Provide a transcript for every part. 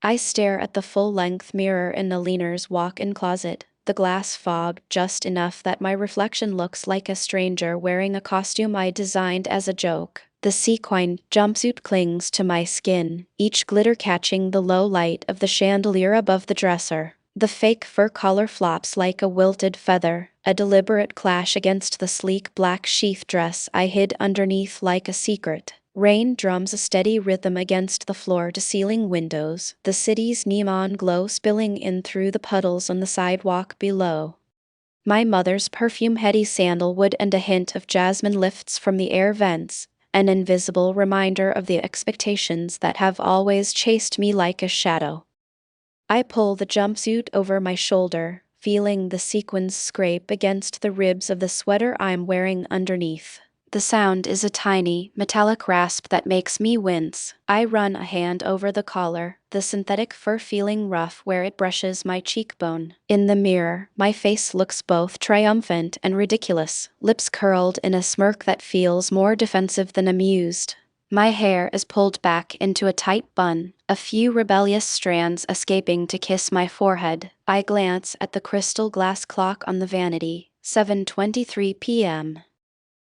I stare at the full-length mirror in the Leaner's walk-in closet, the glass fogged just enough that my reflection looks like a stranger wearing a costume I designed as a joke. The sequin jumpsuit clings to my skin, each glitter catching the low light of the chandelier above the dresser. The fake fur collar flops like a wilted feather, a deliberate clash against the sleek black sheath dress I hid underneath like a secret. Rain drums a steady rhythm against the floor-to-ceiling windows, the city's neon glow spilling in through the puddles on the sidewalk below. My mother's perfume-heady sandalwood and a hint of jasmine lifts from the air vents, an invisible reminder of the expectations that have always chased me like a shadow. I pull the jumpsuit over my shoulder, feeling the sequins scrape against the ribs of the sweater I'm wearing underneath. The sound is a tiny, metallic rasp that makes me wince. I run a hand over the collar, the synthetic fur feeling rough where it brushes my cheekbone. In the mirror, my face looks both triumphant and ridiculous, lips curled in a smirk that feels more defensive than amused. My hair is pulled back into a tight bun, a few rebellious strands escaping to kiss my forehead. I glance at the crystal glass clock on the vanity, 7:23 p.m.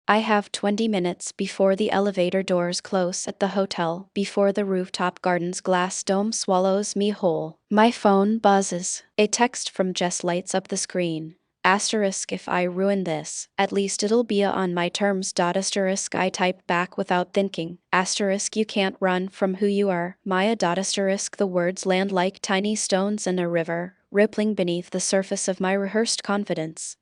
I have 20 minutes before the elevator doors close at the hotel, before the rooftop garden's glass dome swallows me whole. My phone buzzes. A text from Jess lights up the screen. Asterisk, if I ruin this, at least it'll be on my terms. Asterisk, I type back without thinking. Asterisk, you can't run from who you are. Maya. Asterisk, the words land like tiny stones in a river, rippling beneath the surface of my rehearsed confidence.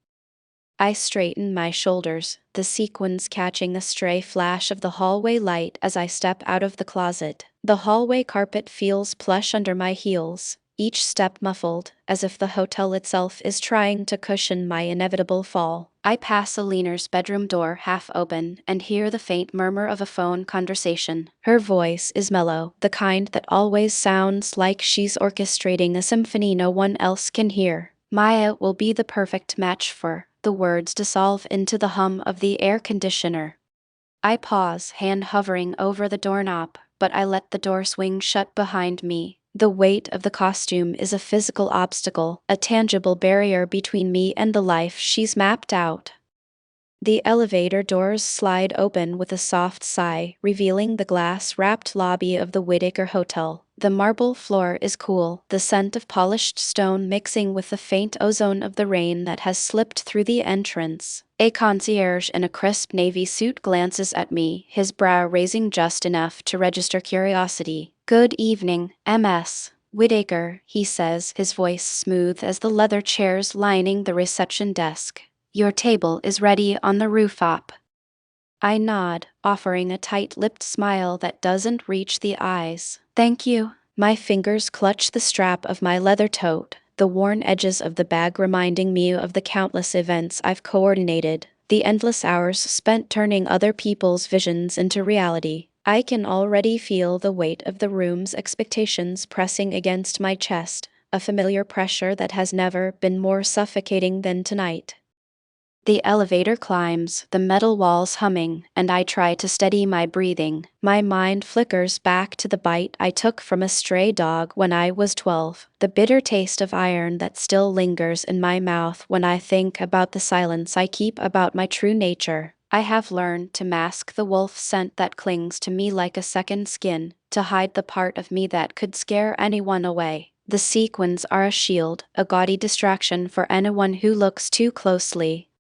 I straighten my shoulders, the sequins catching a stray flash of the hallway light as I step out of the closet. The hallway carpet feels plush under my heels, each step muffled, as if the hotel itself is trying to cushion my inevitable fall. I pass Alina's bedroom door half open and hear the faint murmur of a phone conversation. Her voice is mellow, the kind that always sounds like she's orchestrating a symphony no one else can hear. Maya will be the perfect match for. The words dissolve into the hum of the air conditioner. I pause, hand hovering over the doorknob, but I let the door swing shut behind me. The weight of the costume is a physical obstacle, a tangible barrier between me and the life she's mapped out. The elevator doors slide open with a soft sigh, revealing the glass-wrapped lobby of the Whitaker Hotel. The marble floor is cool, the scent of polished stone mixing with the faint ozone of the rain that has slipped through the entrance. A concierge in a crisp navy suit glances at me, his brow raising just enough to register curiosity. "Good evening, Ms. Whitaker," he says, his voice smooth as the leather chairs lining the reception desk. "Your table is ready on the rooftop." I nod, offering a tight-lipped smile that doesn't reach the eyes. "Thank you." My fingers clutch the strap of my leather tote, the worn edges of the bag reminding me of the countless events I've coordinated, the endless hours spent turning other people's visions into reality. I can already feel the weight of the room's expectations pressing against my chest, a familiar pressure that has never been more suffocating than tonight. The elevator climbs, the metal walls humming, and I try to steady my breathing. My mind flickers back to the bite I took from a stray dog when I was 12, the bitter taste of iron that still lingers in my mouth when I think about the silence I keep about my true nature. I have learned to mask the wolf scent that clings to me like a second skin, to hide the part of me that could scare anyone away. The sequins are a shield, a gaudy distraction for anyone who looks too closely.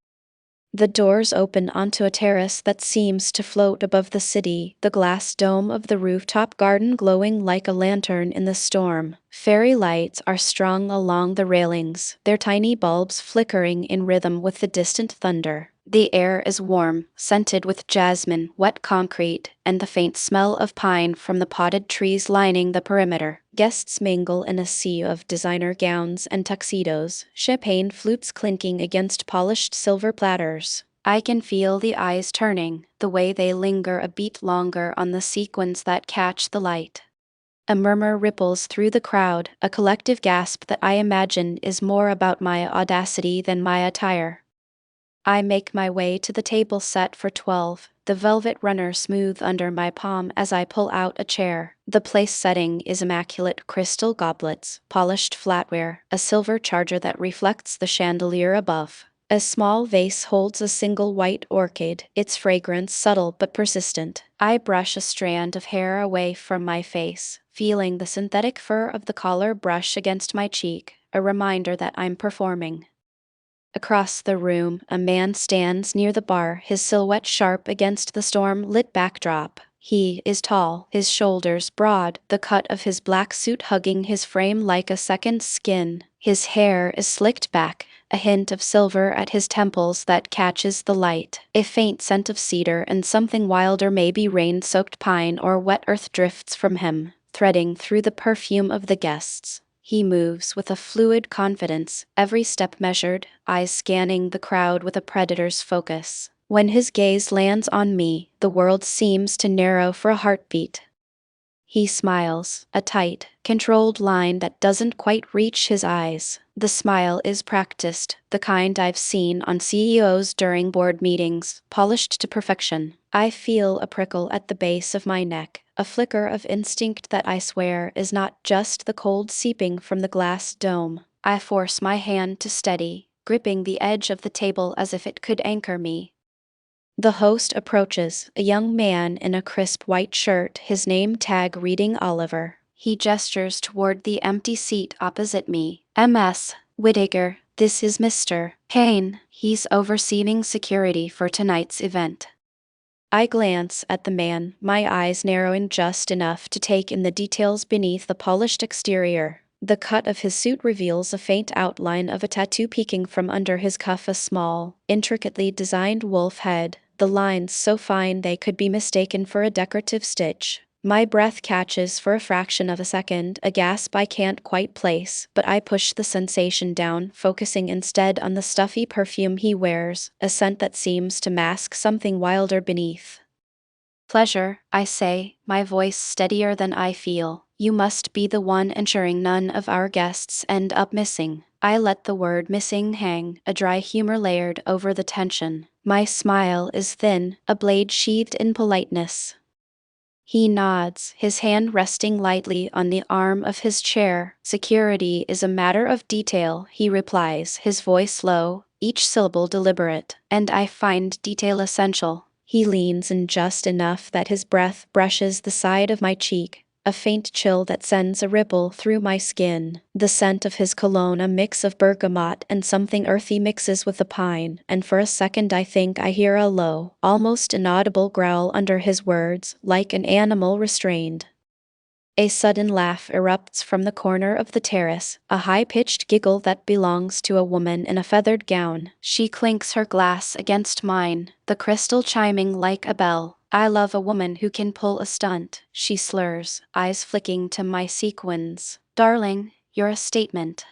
The doors open onto a terrace that seems to float above the city, the glass dome of the rooftop garden glowing like a lantern in the storm. Fairy lights are strung along the railings, their tiny bulbs flickering in rhythm with the distant thunder. The air is warm, scented with jasmine, wet concrete, and the faint smell of pine from the potted trees lining the perimeter. Guests mingle in a sea of designer gowns and tuxedos, champagne flutes clinking against polished silver platters. I can feel the eyes turning, the way they linger a beat longer on the sequins that catch the light. A murmur ripples through the crowd, a collective gasp that I imagine is more about my audacity than my attire. I make my way to the table set for 12, the velvet runner smooth under my palm as I pull out a chair. The place setting is immaculate: crystal goblets, polished flatware, a silver charger that reflects the chandelier above. A small vase holds a single white orchid, its fragrance subtle but persistent. I brush a strand of hair away from my face, feeling the synthetic fur of the collar brush against my cheek, a reminder that I'm performing. Across the room, a man stands near the bar, his silhouette sharp against the storm-lit backdrop. He is tall, his shoulders broad, the cut of his black suit hugging his frame like a second skin. His hair is slicked back, a hint of silver at his temples that catches the light. A faint scent of cedar and something wilder, maybe rain-soaked pine or wet earth, drifts from him, threading through the perfume of the guests. He moves with a fluid confidence, every step measured, eyes scanning the crowd with a predator's focus. When his gaze lands on me, the world seems to narrow for a heartbeat. He smiles, a tight, controlled line that doesn't quite reach his eyes. The smile is practiced, the kind I've seen on CEOs during board meetings, polished to perfection. I feel a prickle at the base of my neck, a flicker of instinct that I swear is not just the cold seeping from the glass dome. I force my hand to steady, gripping the edge of the table as if it could anchor me. The host approaches, a young man in a crisp white shirt, his name tag reading Oliver. He gestures toward the empty seat opposite me. "Ms. Whittaker, this is Mr. Payne. He's overseeing security for tonight's event." I glance at the man, my eyes narrowing just enough to take in the details beneath the polished exterior. The cut of his suit reveals a faint outline of a tattoo peeking from under his cuff, a small, intricately designed wolf head, the lines so fine they could be mistaken for a decorative stitch. My breath catches for a fraction of a second, a gasp I can't quite place, but I push the sensation down, focusing instead on the stuffy perfume he wears, a scent that seems to mask something wilder beneath. "Pleasure," I say, my voice steadier than I feel. "You must be the one ensuring none of our guests end up missing." I let the word "missing" hang, a dry humor layered over the tension. My smile is thin, a blade sheathed in politeness. He nods, his hand resting lightly on the arm of his chair. "Security is a matter of detail," he replies, his voice low, each syllable deliberate. "And I find detail essential." He leans in just enough that his breath brushes the side of my cheek, a faint chill that sends a ripple through my skin. The scent of his cologne, a mix of bergamot and something earthy, mixes with the pine, and for a second I think I hear a low, almost inaudible growl under his words, like an animal restrained. A sudden laugh erupts from the corner of the terrace, a high-pitched giggle that belongs to a woman in a feathered gown. She clinks her glass against mine, the crystal chiming like a bell. "I love a woman who can pull a stunt," she slurs, eyes flicking to my sequins. "Darling, you're a statement."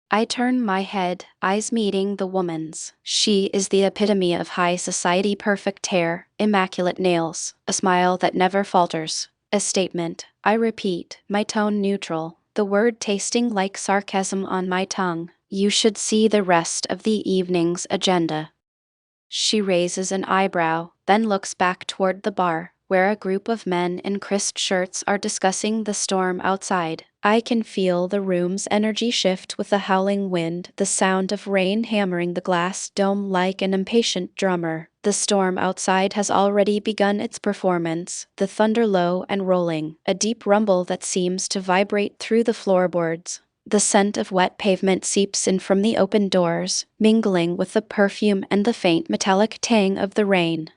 I turn my head, eyes meeting the woman's. She is the epitome of high society: perfect hair, immaculate nails, a smile that never falters. A statement, I repeat, my tone neutral, the word tasting like sarcasm on my tongue. "You should see the rest of the evening's agenda." She raises an eyebrow, then looks back toward the bar, where a group of men in crisp shirts are discussing the storm outside. I can feel the room's energy shift with the howling wind, the sound of rain hammering the glass dome like an impatient drummer. The storm outside has already begun its performance, the thunder low and rolling, a deep rumble that seems to vibrate through the floorboards. The scent of wet pavement seeps in from the open doors, mingling with the perfume and the faint metallic tang of the rain.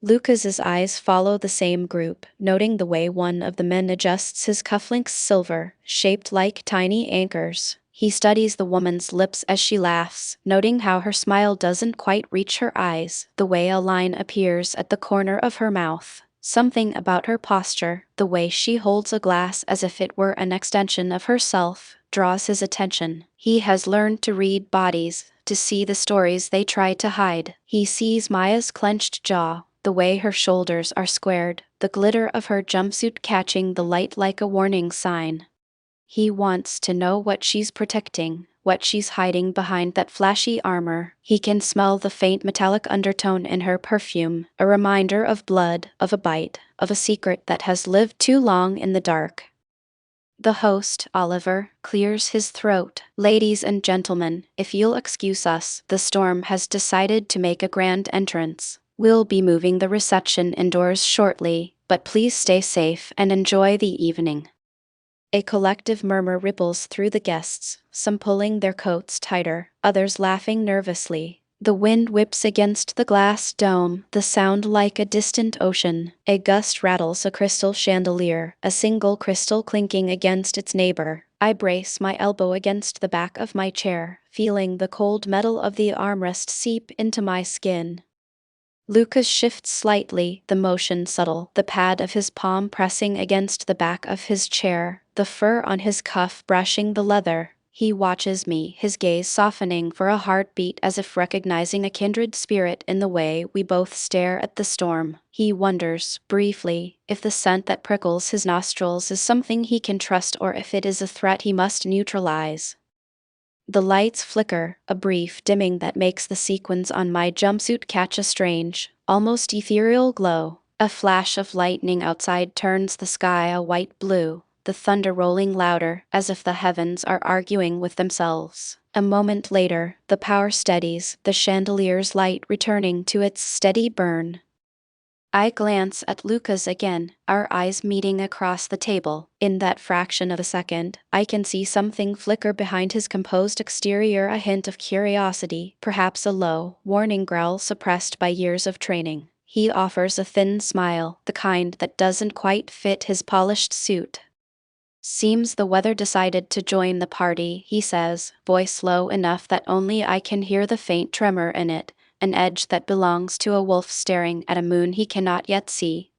Lucas's eyes follow the same group, noting the way one of the men adjusts his cufflinks, silver, shaped like tiny anchors. He studies the woman's lips as she laughs, noting how her smile doesn't quite reach her eyes, the way a line appears at the corner of her mouth. Something about her posture, the way she holds a glass as if it were an extension of herself, draws his attention. He has learned to read bodies, to see the stories they try to hide. He sees Maya's clenched jaw, the way her shoulders are squared, the glitter of her jumpsuit catching the light like a warning sign. He wants to know what she's protecting, what she's hiding behind that flashy armor. He can smell the faint metallic undertone in her perfume, a reminder of blood, of a bite, of a secret that has lived too long in the dark. The host, Oliver, clears his throat. Ladies and gentlemen, if you'll excuse us, the storm has decided to make a grand entrance. We'll be moving the reception indoors shortly, but please stay safe and enjoy the evening. A collective murmur ripples through the guests, some pulling their coats tighter, others laughing nervously. The wind whips against the glass dome, the sound like a distant ocean. A gust rattles a crystal chandelier, a single crystal clinking against its neighbor. I brace my elbow against the back of my chair, feeling the cold metal of the armrest seep into my skin. Lucas shifts slightly, the motion subtle, the pad of his palm pressing against the back of his chair, the fur on his cuff brushing the leather. He watches me, his gaze softening for a heartbeat as if recognizing a kindred spirit in the way we both stare at the storm. He wonders, briefly, if the scent that prickles his nostrils is something he can trust or if it is a threat he must neutralize. The lights flicker, a brief dimming that makes the sequins on my jumpsuit catch a strange, almost ethereal glow. A flash of lightning outside turns the sky a white blue, the thunder rolling louder, as if the heavens are arguing with themselves. A moment later, the power steadies, the chandelier's light returning to its steady burn. I glance at Lucas again, our eyes meeting across the table. In that fraction of a second, I can see something flicker behind his composed exterior, a hint of curiosity, perhaps a low, warning growl suppressed by years of training. He offers a thin smile, the kind that doesn't quite fit his polished suit. Seems the weather decided to join the party, he says, voice low enough that only I can hear the faint tremor in it. An edge that belongs to a wolf staring at a moon he cannot yet see.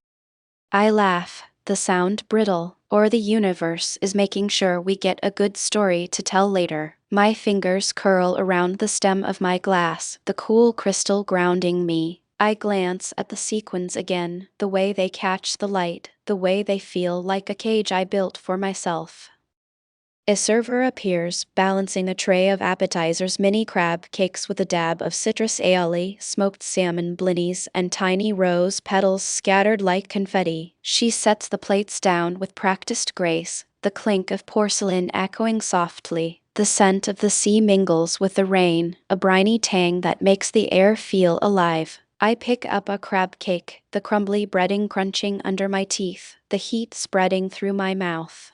I laugh, the sound brittle, or the universe is making sure we get a good story to tell later. My fingers curl around the stem of my glass, the cool crystal grounding me. I glance at the sequins again, the way they catch the light, the way they feel like a cage I built for myself. A server appears, balancing a tray of appetizers, mini crab cakes with a dab of citrus aioli, smoked salmon blinis, and tiny rose petals scattered like confetti. She sets the plates down with practiced grace, the clink of porcelain echoing softly. The scent of the sea mingles with the rain, a briny tang that makes the air feel alive. I pick up a crab cake, the crumbly breading crunching under my teeth, the heat spreading through my mouth.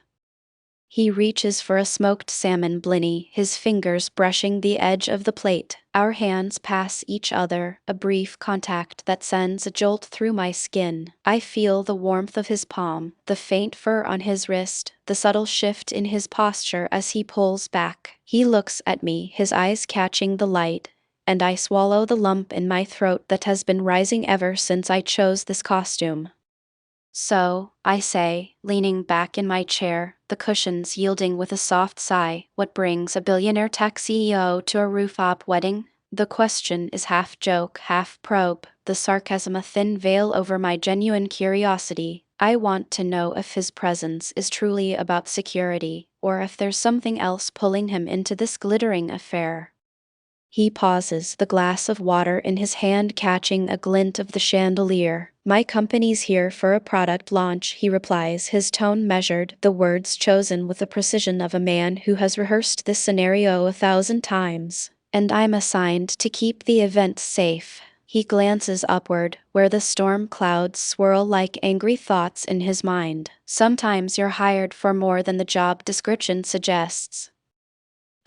He reaches for a smoked salmon blinny, his fingers brushing the edge of the plate. Our hands pass each other, a brief contact that sends a jolt through my skin. I feel the warmth of his palm, the faint fur on his wrist, the subtle shift in his posture as he pulls back. He looks at me, his eyes catching the light, and I swallow the lump in my throat that has been rising ever since I chose this costume. So, I say, leaning back in my chair, the cushions yielding with a soft sigh, what brings a billionaire tech CEO to a rooftop wedding? The question is half joke, half probe, the sarcasm a thin veil over my genuine curiosity. I want to know if his presence is truly about security, or if there's something else pulling him into this glittering affair. He pauses, the glass of water in his hand catching a glint of the chandelier. My company's here for a product launch, he replies, his tone measured, the words chosen with the precision of a man who has rehearsed this scenario 1,000 times. And I'm assigned to keep the event safe. He glances upward, where the storm clouds swirl like angry thoughts in his mind. Sometimes you're hired for more than the job description suggests.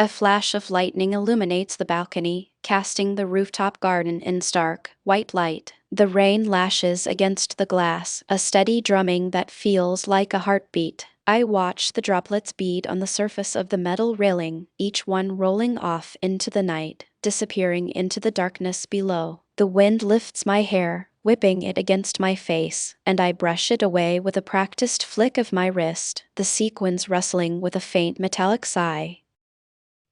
A flash of lightning illuminates the balcony, casting the rooftop garden in stark, white light. The rain lashes against the glass, a steady drumming that feels like a heartbeat. I watch the droplets bead on the surface of the metal railing, each one rolling off into the night, disappearing into the darkness below. The wind lifts my hair, whipping it against my face, and I brush it away with a practiced flick of my wrist, the sequins rustling with a faint metallic sigh.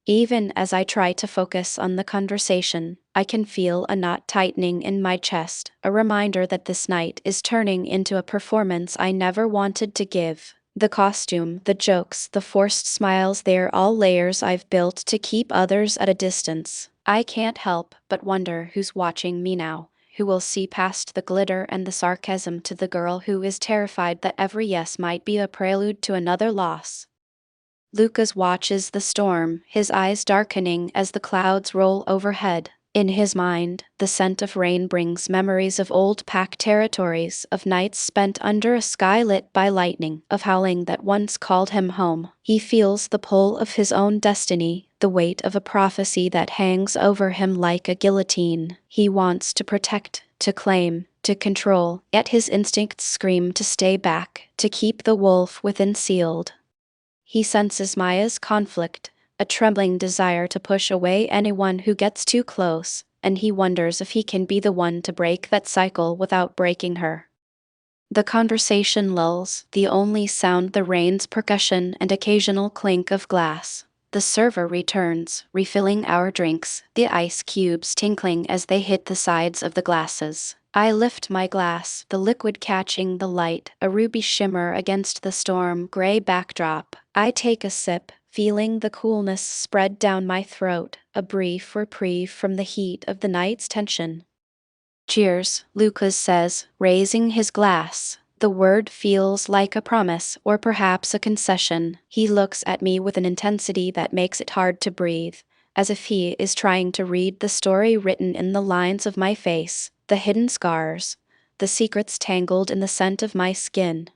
Even as I try to focus on the conversation, I can feel a knot tightening in my chest, a reminder that this night is turning into a performance I never wanted to give. The costume, the jokes, the forced smiles, they're all layers I've built to keep others at a distance. I can't help but wonder who's watching me now, who will see past the glitter and the sarcasm to the girl who is terrified that every yes might be a prelude to another loss. Lucas watches the storm, his eyes darkening as the clouds roll overhead. In his mind, the scent of rain brings memories of old pack territories, of nights spent under a sky lit by lightning, of howling that once called him home. He feels the pull of his own destiny, the weight of a prophecy that hangs over him like a guillotine. He wants to protect, to claim, to control, yet his instincts scream to stay back, to keep the wolf within sealed. He senses Maya's conflict, a trembling desire to push away anyone who gets too close, and he wonders if he can be the one to break that cycle without breaking her. The conversation lulls, the only sound the rain's percussion and occasional clink of glass. The server returns, refilling our drinks, the ice cubes tinkling as they hit the sides of the glasses. I lift my glass, the liquid catching the light, a ruby shimmer against the storm-gray backdrop. I take a sip, feeling the coolness spread down my throat, a brief reprieve from the heat of the night's tension. Cheers, Lucas says, raising his glass. The word feels like a promise, or perhaps a concession. He looks at me with an intensity that makes it hard to breathe, as if he is trying to read the story written in the lines of my face, the hidden scars, the secrets tangled in the scent of my skin.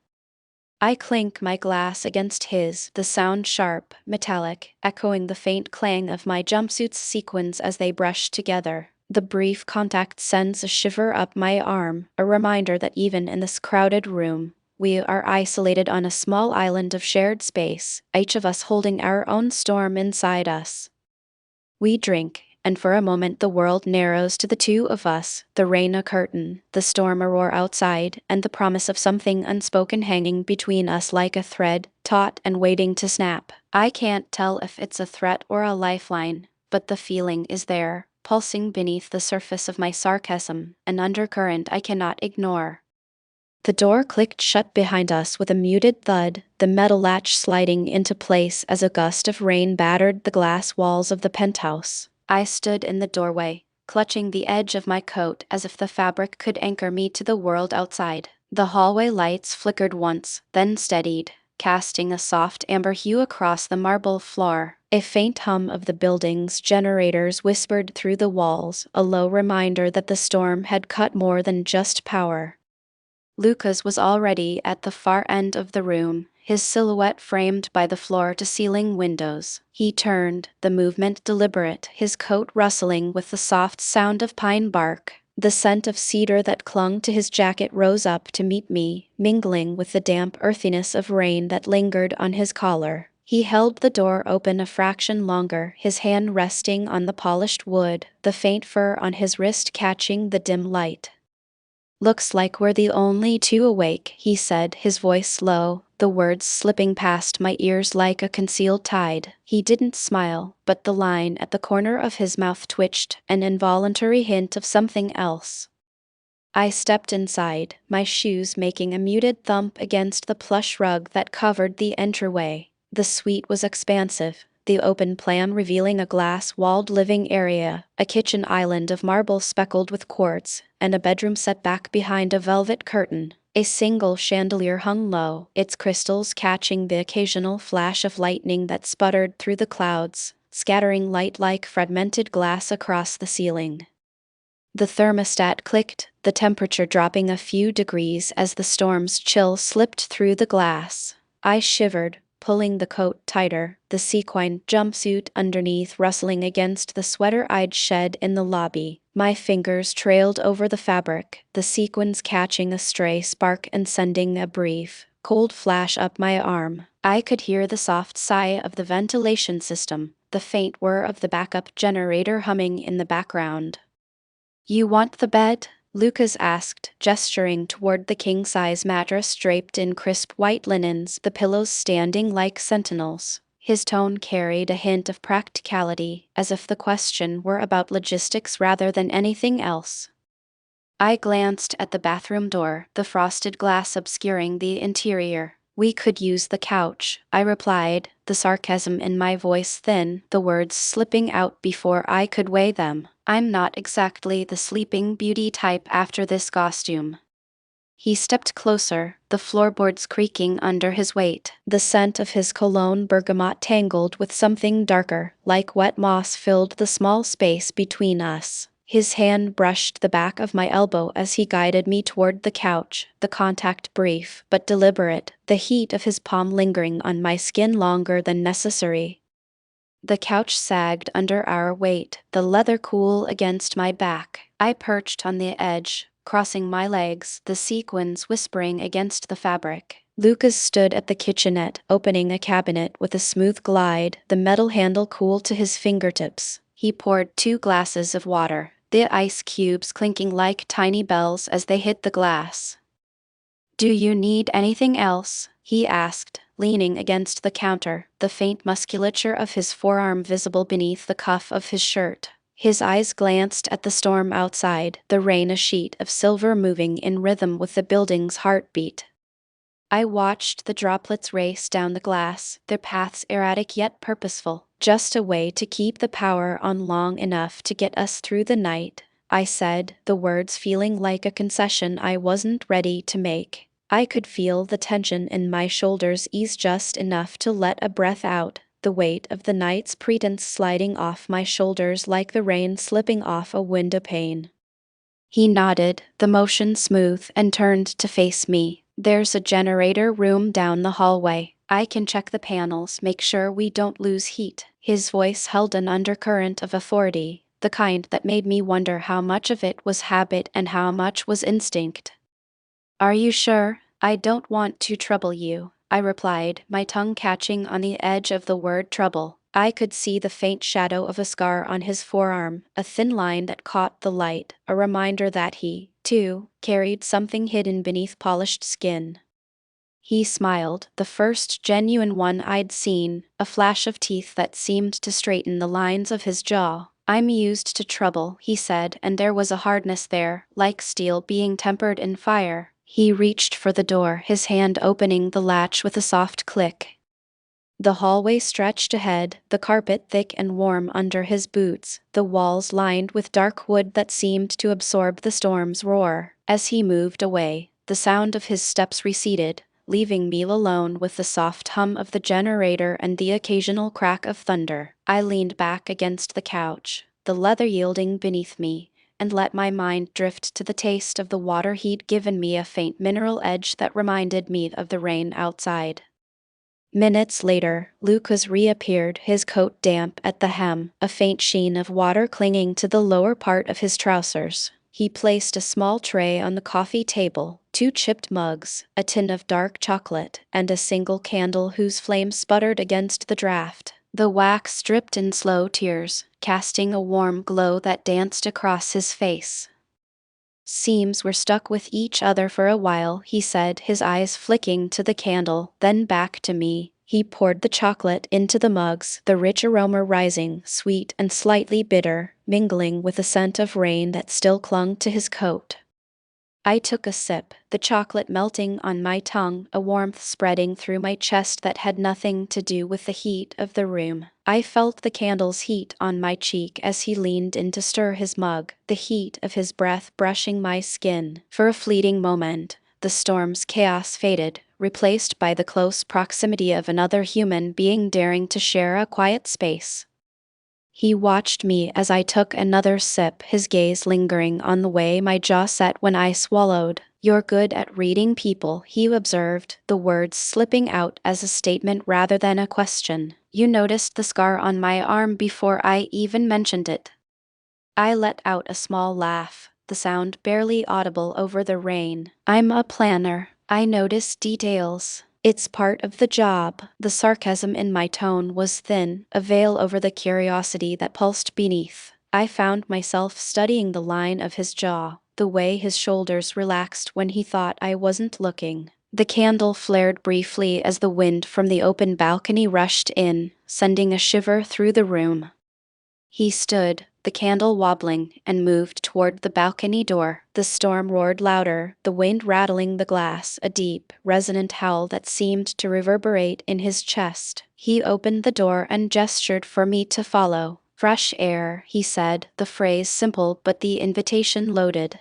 I clink my glass against his, the sound sharp, metallic, echoing the faint clang of my jumpsuit's sequins as they brush together. The brief contact sends a shiver up my arm, a reminder that even in this crowded room, we are isolated on a small island of shared space, each of us holding our own storm inside us. We drink, and for a moment the world narrows to the two of us, the rain a curtain, the storm a roar outside, and the promise of something unspoken hanging between us like a thread, taut and waiting to snap. I can't tell if it's a threat or a lifeline, but the feeling is there, pulsing beneath the surface of my sarcasm, an undercurrent I cannot ignore. The door clicked shut behind us with a muted thud, the metal latch sliding into place as a gust of rain battered the glass walls of the penthouse. I stood in the doorway, clutching the edge of my coat as if the fabric could anchor me to the world outside. The hallway lights flickered once, then steadied, casting a soft amber hue across the marble floor. A faint hum of the building's generators whispered through the walls, a low reminder that the storm had cut more than just power. Lucas was already at the far end of the room, his silhouette framed by the floor-to-ceiling windows. He turned, the movement deliberate, his coat rustling with the soft sound of pine bark. The scent of cedar that clung to his jacket rose up to meet me, mingling with the damp earthiness of rain that lingered on his collar. He held the door open a fraction longer, his hand resting on the polished wood, the faint fur on his wrist catching the dim light. "Looks like we're the only two awake," he said, his voice low, the words slipping past my ears like a concealed tide. He didn't smile, but the line at the corner of his mouth twitched, an involuntary hint of something else. I stepped inside, my shoes making a muted thump against the plush rug that covered the entryway. The suite was expansive, the open plan revealing a glass-walled living area, a kitchen island of marble speckled with quartz, and a bedroom set back behind a velvet curtain. A single chandelier hung low, its crystals catching the occasional flash of lightning that sputtered through the clouds, scattering light like fragmented glass across the ceiling. The thermostat clicked, the temperature dropping a few degrees as the storm's chill slipped through the glass. I shivered, pulling the coat tighter, the sequin jumpsuit underneath rustling against the sweater I'd shed in the lobby. My fingers trailed over the fabric, the sequins catching a stray spark and sending a brief, cold flash up my arm. I could hear the soft sigh of the ventilation system, the faint whir of the backup generator humming in the background. "You want the bed?" Lucas asked, gesturing toward the king-size mattress draped in crisp white linens, the pillows standing like sentinels. His tone carried a hint of practicality, as if the question were about logistics rather than anything else. I glanced at the bathroom door, the frosted glass obscuring the interior. We could use the couch, I replied, the sarcasm in my voice thin, the words slipping out before I could weigh them. I'm not exactly the sleeping beauty type after this costume. He stepped closer, the floorboards creaking under his weight. The scent of his cologne bergamot tangled with something darker, like wet moss filled the small space between us. His hand brushed the back of my elbow as he guided me toward the couch, the contact brief but deliberate, the heat of his palm lingering on my skin longer than necessary. The couch sagged under our weight, the leather cool against my back. I perched on the edge, crossing my legs, the sequins whispering against the fabric. Lucas stood at the kitchenette, opening a cabinet with a smooth glide, the metal handle cool to his fingertips. He poured 2 glasses of water, the ice cubes clinking like tiny bells as they hit the glass. "Do you need anything else?" he asked, leaning against the counter, the faint musculature of his forearm visible beneath the cuff of his shirt. His eyes glanced at the storm outside, the rain a sheet of silver moving in rhythm with the building's heartbeat. I watched the droplets race down the glass, their paths erratic yet purposeful, just a way to keep the power on long enough to get us through the night, I said, the words feeling like a concession I wasn't ready to make. I could feel the tension in my shoulders ease just enough to let a breath out, the weight of the night's pretense sliding off my shoulders like the rain slipping off a window pane. He nodded, the motion smooth, and turned to face me. "There's a generator room down the hallway. I can check the panels, make sure we don't lose heat." His voice held an undercurrent of authority, the kind that made me wonder how much of it was habit and how much was instinct. "Are you sure? I don't want to trouble you," I replied, my tongue catching on the edge of the word trouble. I could see the faint shadow of a scar on his forearm, a thin line that caught the light, a reminder that he, too, carried something hidden beneath polished skin. He smiled, the first genuine one I'd seen, a flash of teeth that seemed to straighten the lines of his jaw. "I'm used to trouble," he said, and there was a hardness there, like steel being tempered in fire. He reached for the door, his hand opening the latch with a soft click. The hallway stretched ahead, the carpet thick and warm under his boots, the walls lined with dark wood that seemed to absorb the storm's roar. As he moved away, the sound of his steps receded, leaving me alone with the soft hum of the generator and the occasional crack of thunder. I leaned back against the couch, the leather yielding beneath me, and let my mind drift to the taste of the water he'd given me, a faint mineral edge that reminded me of the rain outside. Minutes later, Lucas reappeared, his coat damp at the hem, a faint sheen of water clinging to the lower part of his trousers. He placed a small tray on the coffee table, 2 chipped mugs, a tin of dark chocolate, and a single candle whose flame sputtered against the draft. The wax dripped in slow tears, casting a warm glow that danced across his face. "Seems we're stuck with each other for a while," he said, his eyes flicking to the candle, then back to me. He poured the chocolate into the mugs, the rich aroma rising, sweet and slightly bitter, mingling with the scent of rain that still clung to his coat. I took a sip, the chocolate melting on my tongue, a warmth spreading through my chest that had nothing to do with the heat of the room. I felt the candle's heat on my cheek as he leaned in to stir his mug, the heat of his breath brushing my skin. For a fleeting moment, the storm's chaos faded, replaced by the close proximity of another human being daring to share a quiet space. He watched me as I took another sip, his gaze lingering on the way my jaw set when I swallowed. "You're good at reading people," he observed, the words slipping out as a statement rather than a question. "You noticed the scar on my arm before I even mentioned it." I let out a small laugh, the sound barely audible over the rain. "I'm a planner. I notice details. It's part of the job." The sarcasm in my tone was thin, a veil over the curiosity that pulsed beneath. I found myself studying the line of his jaw, the way his shoulders relaxed when he thought I wasn't looking. The candle flared briefly as the wind from the open balcony rushed in, sending a shiver through the room. He stood, the candle wobbling, and moved toward the balcony door. The storm roared louder, the wind rattling the glass, a deep, resonant howl that seemed to reverberate in his chest. He opened the door and gestured for me to follow. "Fresh air," he said, the phrase simple but the invitation loaded.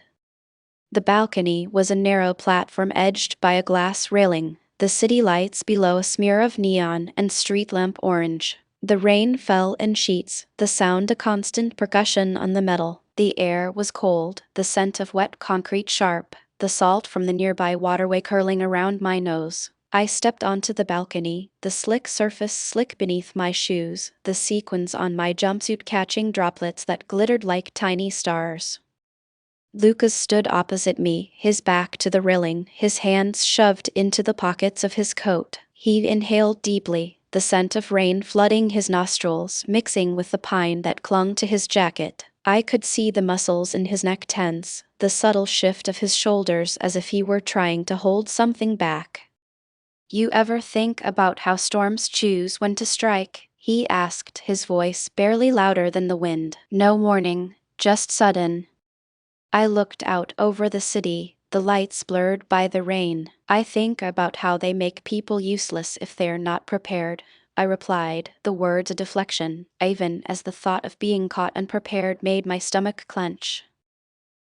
The balcony was a narrow platform edged by a glass railing, the city lights below a smear of neon and street lamp orange. The rain fell in sheets, the sound a constant percussion on the metal. The air was cold, the scent of wet concrete sharp, the salt from the nearby waterway curling around my nose. I stepped onto the balcony, the slick surface slick beneath my shoes, the sequins on my jumpsuit catching droplets that glittered like tiny stars. Lucas stood opposite me, his back to the railing, his hands shoved into the pockets of his coat. He inhaled deeply, the scent of rain flooding his nostrils, mixing with the pine that clung to his jacket. I could see the muscles in his neck tense, the subtle shift of his shoulders as if he were trying to hold something back. "You ever think about how storms choose when to strike?" he asked, his voice barely louder than the wind. "No warning, just sudden." I looked out over the city, the lights blurred by the rain. "I think about how they make people useless if they're not prepared," I replied, the words a deflection, even as the thought of being caught unprepared made my stomach clench.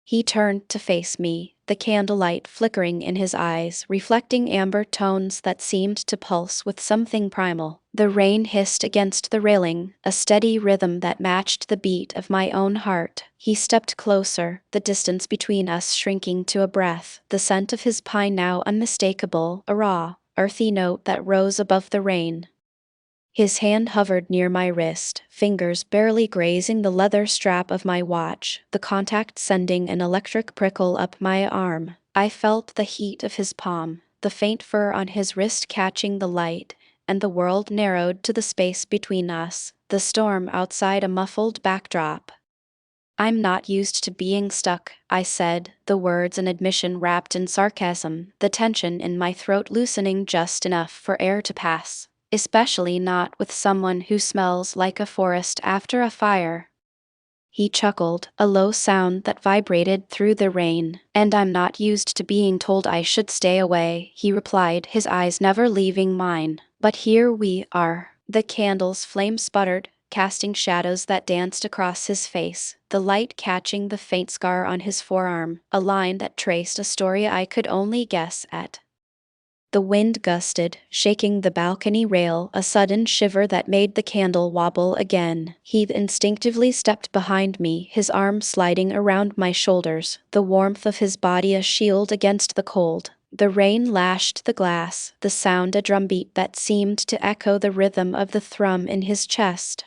He turned to face me, the candlelight flickering in his eyes, reflecting amber tones that seemed to pulse with something primal. The rain hissed against the railing, a steady rhythm that matched the beat of my own heart. He stepped closer, the distance between us shrinking to a breath, the scent of his pine now unmistakable, a raw, earthy note that rose above the rain. His hand hovered near my wrist, fingers barely grazing the leather strap of my watch, the contact sending an electric prickle up my arm. I felt the heat of his palm, the faint fur on his wrist catching the light, and the world narrowed to the space between us, the storm outside a muffled backdrop. "I'm not used to being stuck," I said, the words an admission wrapped in sarcasm, the tension in my throat loosening just enough for air to pass. "Especially not with someone who smells like a forest after a fire." He chuckled, a low sound that vibrated through the rain. "And I'm not used to being told I should stay away," he replied, his eyes never leaving mine. "But here we are." The candle's flame sputtered, casting shadows that danced across his face, the light catching the faint scar on his forearm, a line that traced a story I could only guess at. The wind gusted, shaking the balcony rail, a sudden shiver that made the candle wobble again. He instinctively stepped behind me, his arm sliding around my shoulders, the warmth of his body a shield against the cold. The rain lashed the glass, the sound a drumbeat that seemed to echo the rhythm of the thrum in his chest.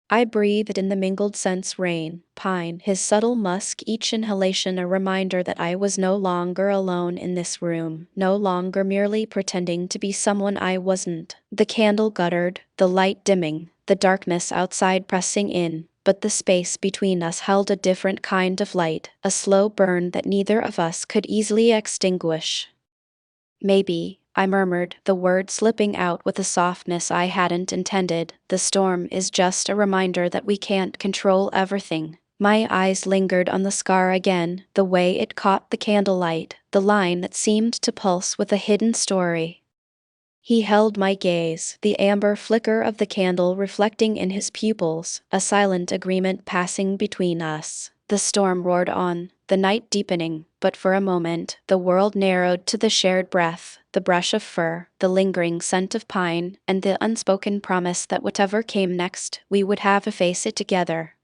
I breathed in the mingled scents: rain, pine, his subtle musk, each inhalation a reminder that I was no longer alone in this room, no longer merely pretending to be someone I wasn't. The candle guttered, the light dimming, the darkness outside pressing in, but the space between us held a different kind of light, a slow burn that neither of us could easily extinguish. "Maybe," I murmured, the word slipping out with a softness I hadn't intended, "the storm is just a reminder that we can't control everything." My eyes lingered on the scar again, the way it caught the candlelight, the line that seemed to pulse with a hidden story. He held my gaze, the amber flicker of the candle reflecting in his pupils, a silent agreement passing between us. The storm roared on, the night deepening, but for a moment, the world narrowed to the shared breath, the brush of fur, the lingering scent of pine, and the unspoken promise that whatever came next, we would have to face it together.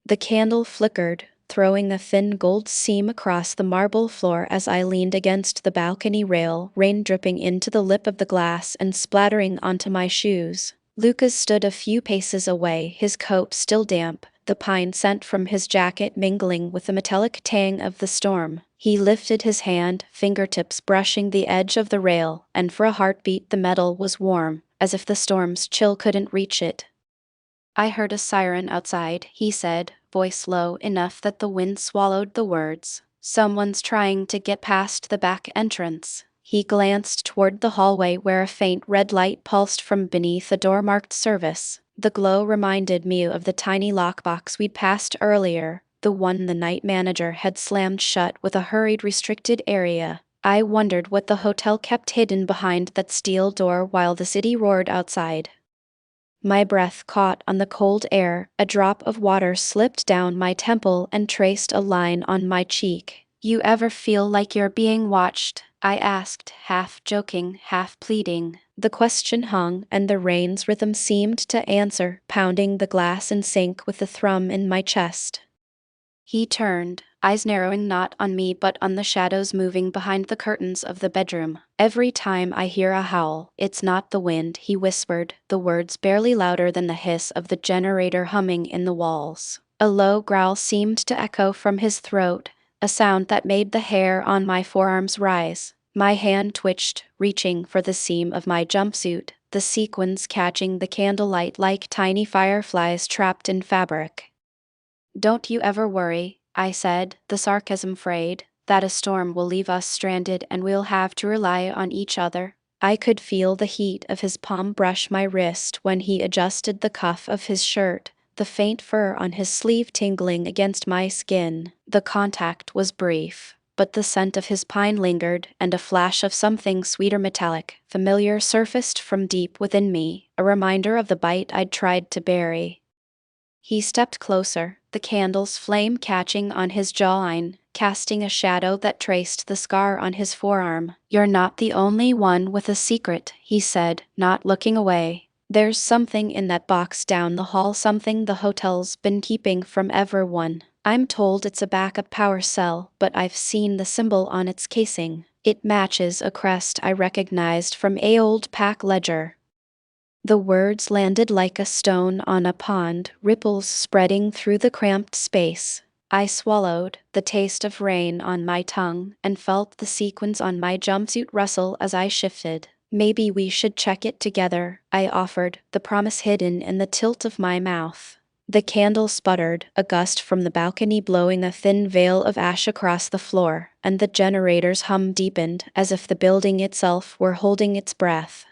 The candle flickered, throwing a thin gold seam across the marble floor as I leaned against the balcony rail, rain dripping into the lip of the glass and splattering onto my shoes. Lucas stood a few paces away, his coat still damp, the pine scent from his jacket mingling with the metallic tang of the storm. He lifted his hand, fingertips brushing the edge of the rail, and for a heartbeat the metal was warm, as if the storm's chill couldn't reach it. "I heard a siren outside," he said, voice low enough that the wind swallowed the words. "Someone's trying to get past the back entrance." He glanced toward the hallway where a faint red light pulsed from beneath a door marked "Service." The glow reminded me of the tiny lockbox we'd passed earlier, the one the night manager had slammed shut with a hurried restricted area. I wondered what the hotel kept hidden behind that steel door while the city roared outside. My breath caught on the cold air, a drop of water slipped down my temple and traced a line on my cheek. "You ever feel like you're being watched?" I asked, half joking, half pleading. The question hung, and the rain's rhythm seemed to answer, pounding the glass in sync with the thrum in my chest. He turned, eyes narrowing not on me but on the shadows moving behind the curtains of the bedroom. "Every time I hear a howl, it's not the wind," he whispered, the words barely louder than the hiss of the generator humming in the walls. A low growl seemed to echo from his throat, a sound that made the hair on my forearms rise. My hand twitched, reaching for the seam of my jumpsuit, the sequins catching the candlelight like tiny fireflies trapped in fabric. "Don't you ever worry," I said, the sarcasm frayed, "that a storm will leave us stranded and we'll have to rely on each other." I could feel the heat of his palm brush my wrist when he adjusted the cuff of his shirt, the faint fur on his sleeve tingling against my skin. The contact was brief, but the scent of his pine lingered, and a flash of something sweeter metallic, familiar surfaced from deep within me, a reminder of the bite I'd tried to bury. He stepped closer, the candle's flame catching on his jawline, casting a shadow that traced the scar on his forearm. "You're not the only one with a secret," he said, not looking away. "There's something in that box down the hall, something the hotel's been keeping from everyone. I'm told it's a backup power cell, but I've seen the symbol on its casing. It matches a crest I recognized from a old pack ledger." The words landed like a stone on a pond, ripples spreading through the cramped space. I swallowed, the taste of rain on my tongue, and felt the sequins on my jumpsuit rustle as I shifted. "Maybe we should check it together," I offered, the promise hidden in the tilt of my mouth. The candle sputtered, a gust from the balcony blowing a thin veil of ash across the floor, and the generator's hum deepened, as if the building itself were holding its breath.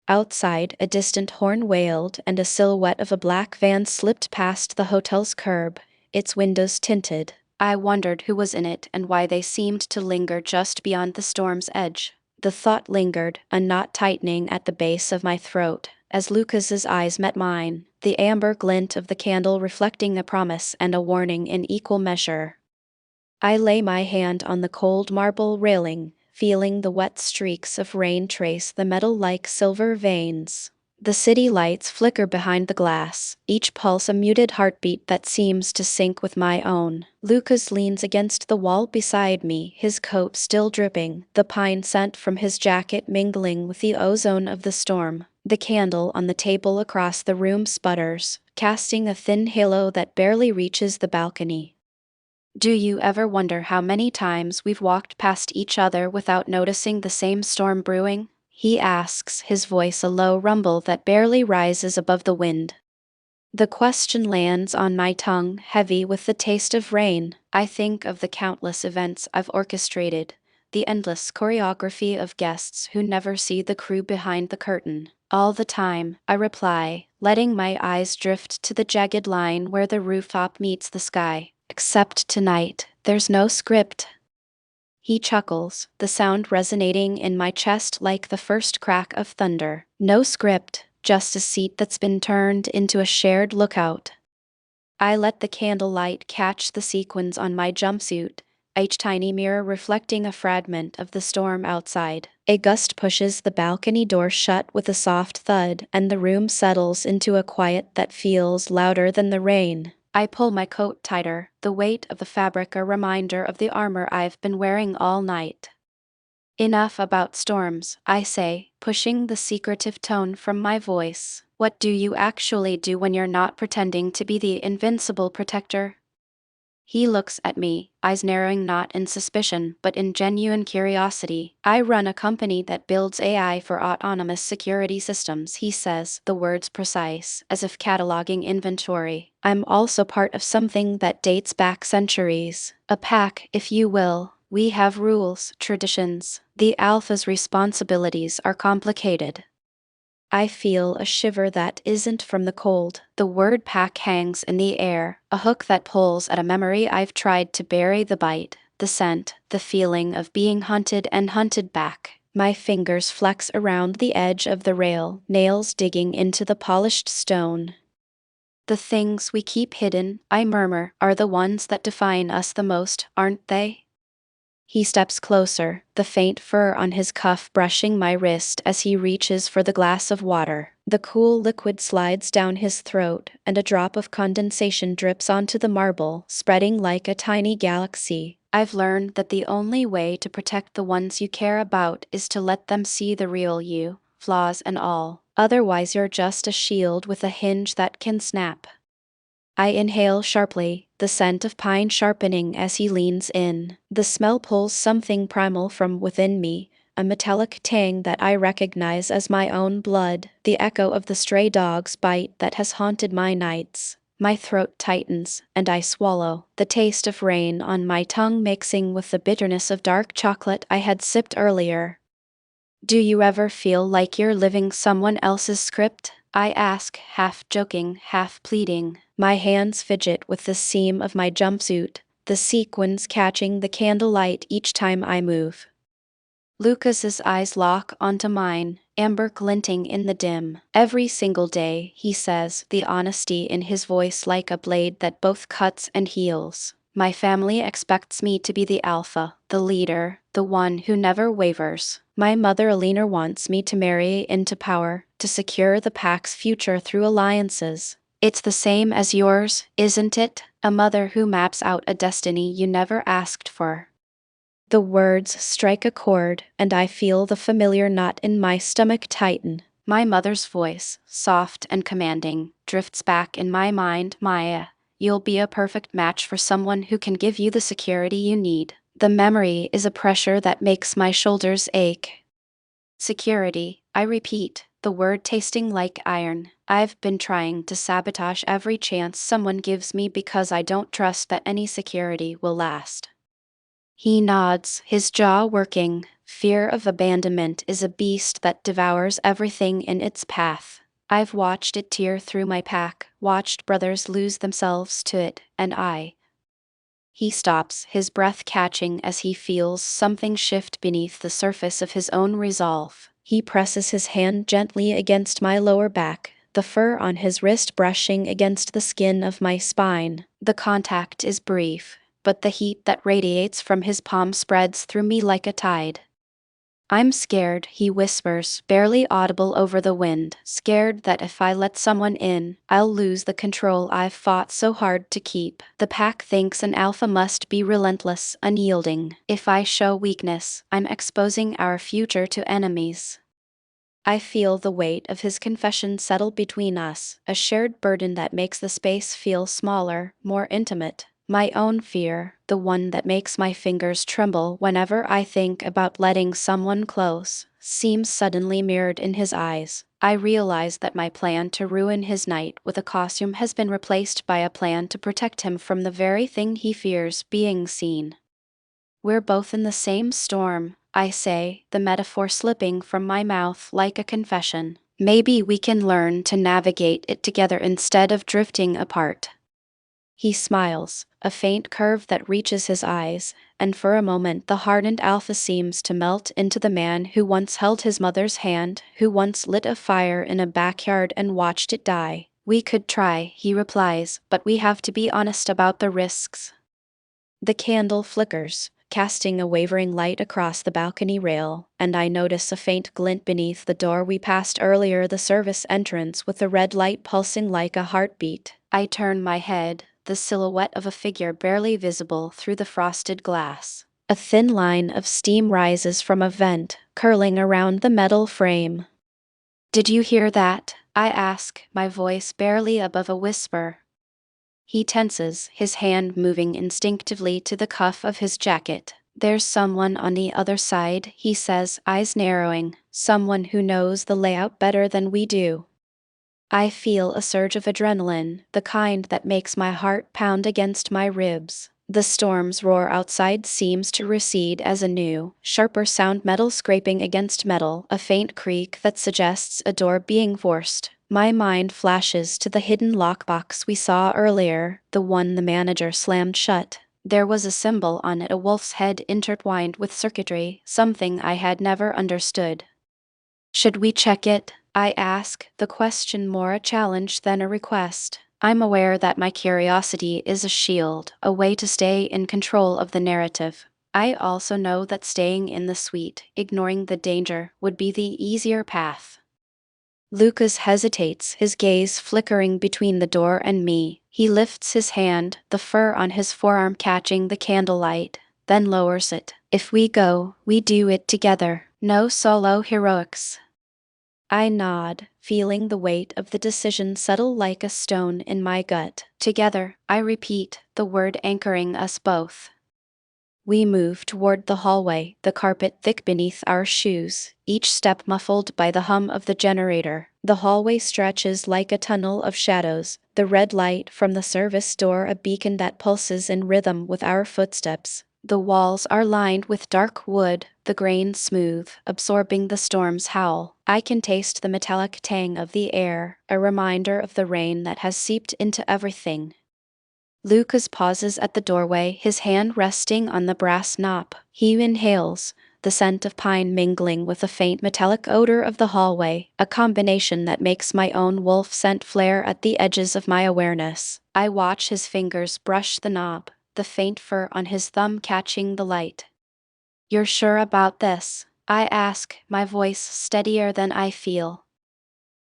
Outside, a distant horn wailed, and a silhouette of a black van slipped past the hotel's curb, its windows tinted. I wondered who was in it and why they seemed to linger just beyond the storm's edge. The thought lingered, a knot tightening at the base of my throat, as Lucas's eyes met mine, the amber glint of the candle reflecting a promise and a warning in equal measure. I lay my hand on the cold marble railing, feeling the wet streaks of rain trace the metal like silver veins. The city lights flicker behind the glass, each pulse a muted heartbeat that seems to sync with my own. Lucas leans against the wall beside me, his coat still dripping, the pine scent from his jacket mingling with the ozone of the storm. The candle on the table across the room sputters, casting a thin halo that barely reaches the balcony. "Do you ever wonder how many times we've walked past each other without noticing the same storm brewing?" he asks, his voice a low rumble that barely rises above the wind. The question lands on my tongue, heavy with the taste of rain. I think of the countless events I've orchestrated, the endless choreography of guests who never see the crew behind the curtain. "All the time," I reply, letting my eyes drift to the jagged line where the rooftop meets the sky. "Except tonight, there's no script." He chuckles, the sound resonating in my chest like the first crack of thunder. "No script, just a seat that's been turned into a shared lookout." I let the candlelight catch the sequins on my jumpsuit, each tiny mirror reflecting a fragment of the storm outside. A gust pushes the balcony door shut with a soft thud, and the room settles into a quiet that feels louder than the rain. I pull my coat tighter, the weight of the fabric a reminder of the armor I've been wearing all night. "Enough about storms," I say, pushing the secretive tone from my voice. "What do you actually do when you're not pretending to be the invincible protector?" He looks at me, eyes narrowing not in suspicion but in genuine curiosity. "I run a company that builds AI for autonomous security systems," he says, the words precise, as if cataloging inventory. "I'm also part of something that dates back centuries. A pack, if you will. We have rules, traditions. The Alpha's responsibilities are complicated." I feel a shiver that isn't from the cold. The word pack hangs in the air, a hook that pulls at a memory I've tried to bury. The bite, the scent, the feeling of being hunted and hunted back. My fingers flex around the edge of the rail, nails digging into the polished stone. The things we keep hidden, I murmur, are the ones that define us the most, aren't they? He steps closer, the faint fur on his cuff brushing my wrist as he reaches for the glass of water. The cool liquid slides down his throat, and a drop of condensation drips onto the marble, spreading like a tiny galaxy. I've learned that the only way to protect the ones you care about is to let them see the real you, flaws and all. Otherwise, you're just a shield with a hinge that can snap. I inhale sharply, the scent of pine sharpening as he leans in. The smell pulls something primal from within me, a metallic tang that I recognize as my own blood, the echo of the stray dog's bite that has haunted my nights. My throat tightens, and I swallow, the taste of rain on my tongue mixing with the bitterness of dark chocolate I had sipped earlier. Do you ever feel like you're living someone else's script? I ask, half joking, half pleading. My hands fidget with the seam of my jumpsuit, the sequins catching the candlelight each time I move. Lucas's eyes lock onto mine, amber glinting in the dim. Every single day, he says, the honesty in his voice like a blade that both cuts and heals. My family expects me to be the alpha, the leader, the one who never wavers. My mother Alina wants me to marry into power, to secure the pack's future through alliances. It's the same as yours, isn't it? A mother who maps out a destiny you never asked for. The words strike a chord, and I feel the familiar knot in my stomach tighten. My mother's voice, soft and commanding, drifts back in my mind. Maya, you'll be a perfect match for someone who can give you the security you need. The memory is a pressure that makes my shoulders ache. Security, I repeat, the word tasting like iron. I've been trying to sabotage every chance someone gives me because I don't trust that any security will last. He nods, his jaw working. Fear of abandonment is a beast that devours everything in its path. I've watched it tear through my pack, watched brothers lose themselves to it, and I. He stops, his breath catching as he feels something shift beneath the surface of his own resolve. He presses his hand gently against my lower back, the fur on his wrist brushing against the skin of my spine. The contact is brief, but the heat that radiates from his palm spreads through me like a tide. I'm scared, he whispers, barely audible over the wind, scared that if I let someone in, I'll lose the control I've fought so hard to keep. The pack thinks an alpha must be relentless, unyielding. If I show weakness, I'm exposing our future to enemies. I feel the weight of his confession settle between us, a shared burden that makes the space feel smaller, more intimate. My own fear, the one that makes my fingers tremble whenever I think about letting someone close, seems suddenly mirrored in his eyes. I realize that my plan to ruin his night with a costume has been replaced by a plan to protect him from the very thing he fears, being seen. We're both in the same storm, I say, the metaphor slipping from my mouth like a confession. Maybe we can learn to navigate it together instead of drifting apart. He smiles, a faint curve that reaches his eyes, and for a moment the hardened alpha seems to melt into the man who once held his mother's hand, who once lit a fire in a backyard and watched it die. We could try, he replies, but we have to be honest about the risks. The candle flickers, casting a wavering light across the balcony rail, and I notice a faint glint beneath the door we passed earlier, the service entrance with the red light pulsing like a heartbeat. I turn my head, the silhouette of a figure barely visible through the frosted glass. A thin line of steam rises from a vent, curling around the metal frame. "Did you hear that?" I ask, my voice barely above a whisper. He tenses, his hand moving instinctively to the cuff of his jacket. "There's someone on the other side," he says, eyes narrowing. "Someone who knows the layout better than we do." I feel a surge of adrenaline, the kind that makes my heart pound against my ribs. The storm's roar outside seems to recede as a new, sharper sound, metal scraping against metal, a faint creak that suggests a door being forced. My mind flashes to the hidden lockbox we saw earlier, the one the manager slammed shut. There was a symbol on it, a wolf's head intertwined with circuitry, something I had never understood. Should we check it? I ask, the question more a challenge than a request. I'm aware that my curiosity is a shield, a way to stay in control of the narrative. I also know that staying in the suite, ignoring the danger, would be the easier path. Lucas hesitates, his gaze flickering between the door and me. He lifts his hand, the fur on his forearm catching the candlelight, then lowers it. If we go, we do it together. No solo heroics. I nod, feeling the weight of the decision settle like a stone in my gut. Together, I repeat, the word anchoring us both. We move toward the hallway, the carpet thick beneath our shoes, each step muffled by the hum of the generator. The hallway stretches like a tunnel of shadows, the red light from the service door a beacon that pulses in rhythm with our footsteps. The walls are lined with dark wood, the grain smooth, absorbing the storm's howl. I can taste the metallic tang of the air, a reminder of the rain that has seeped into everything. Lucas pauses at the doorway, his hand resting on the brass knob. He inhales, the scent of pine mingling with the faint metallic odor of the hallway, a combination that makes my own wolf scent flare at the edges of my awareness. I watch his fingers brush the knob, the faint fur on his thumb catching the light. "You're sure about this?" I ask, my voice steadier than I feel.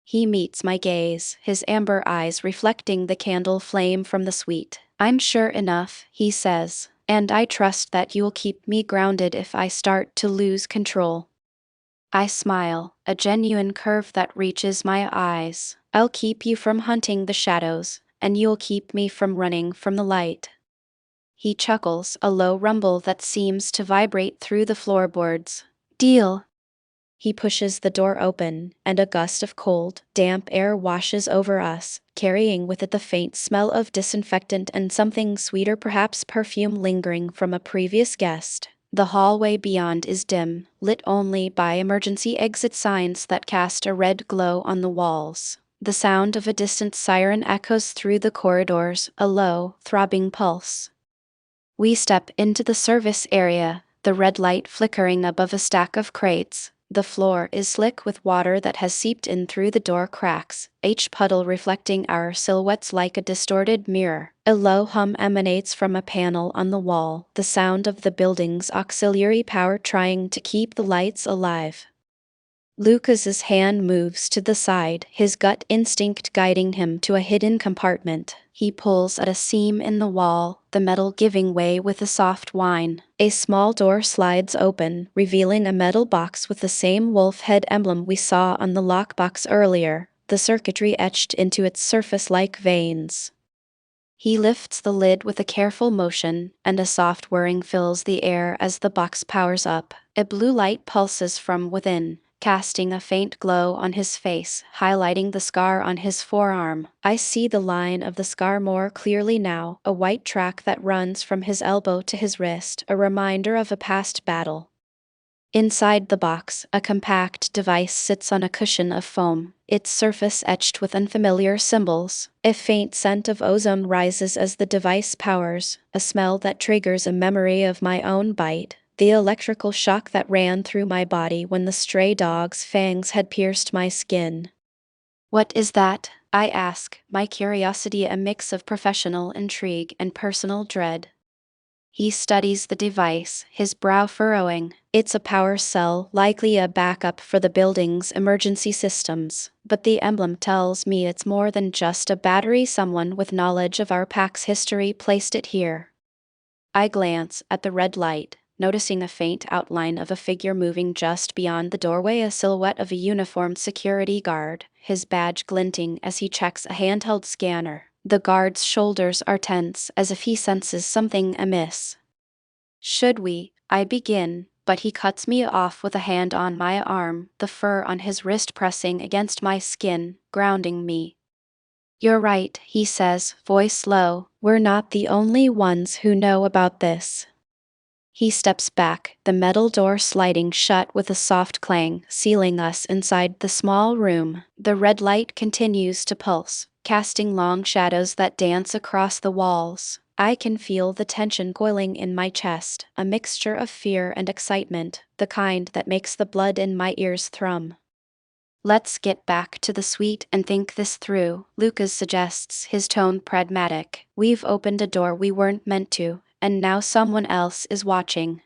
He meets my gaze, his amber eyes reflecting the candle flame from the suite. "I'm sure enough," he says, "and I trust that you'll keep me grounded if I start to lose control." I smile, a genuine curve that reaches my eyes. "I'll keep you from hunting the shadows, and you'll keep me from running from the light." He chuckles, a low rumble that seems to vibrate through the floorboards. "Deal." He pushes the door open, and a gust of cold, damp air washes over us, carrying with it the faint smell of disinfectant and something sweeter, perhaps perfume lingering from a previous guest. The hallway beyond is dim, lit only by emergency exit signs that cast a red glow on the walls. The sound of a distant siren echoes through the corridors, a low, throbbing pulse. We step into the service area, the red light flickering above a stack of crates. The floor is slick with water that has seeped in through the door cracks, each puddle reflecting our silhouettes like a distorted mirror. A low hum emanates from a panel on the wall, the sound of the building's auxiliary power trying to keep the lights alive. Lucas's hand moves to the side, his gut instinct guiding him to a hidden compartment. He pulls at a seam in the wall, the metal giving way with a soft whine. A small door slides open, revealing a metal box with the same wolf head emblem we saw on the lockbox earlier, the circuitry etched into its surface like veins. He lifts the lid with a careful motion, and a soft whirring fills the air as the box powers up. A blue light pulses from within, casting a faint glow on his face, highlighting the scar on his forearm. I see the line of the scar more clearly now, a white track that runs from his elbow to his wrist, a reminder of a past battle. Inside the box, a compact device sits on a cushion of foam, its surface etched with unfamiliar symbols. A faint scent of ozone rises as the device powers, a smell that triggers a memory of my own bite, the electrical shock that ran through my body when the stray dog's fangs had pierced my skin. "What is that?" I ask, my curiosity a mix of professional intrigue and personal dread. He studies the device, his brow furrowing. "It's a power cell, likely a backup for the building's emergency systems. But the emblem tells me it's more than just a battery. Someone with knowledge of our pack's history placed it here." I glance at the red light, noticing a faint outline of a figure moving just beyond the doorway, a silhouette of a uniformed security guard, his badge glinting as he checks a handheld scanner. The guard's shoulders are tense, as if he senses something amiss. "Should we?" I begin, but he cuts me off with a hand on my arm, the fur on his wrist pressing against my skin, grounding me. "You're right," he says, voice low. We're not the only ones who know about this. He steps back, the metal door sliding shut with a soft clang, sealing us inside the small room. The red light continues to pulse, casting long shadows that dance across the walls. I can feel the tension coiling in my chest, a mixture of fear and excitement, the kind that makes the blood in my ears thrum. Let's get back to the suite and think this through, Lucas suggests, his tone pragmatic. We've opened a door we weren't meant to, and now someone else is watching.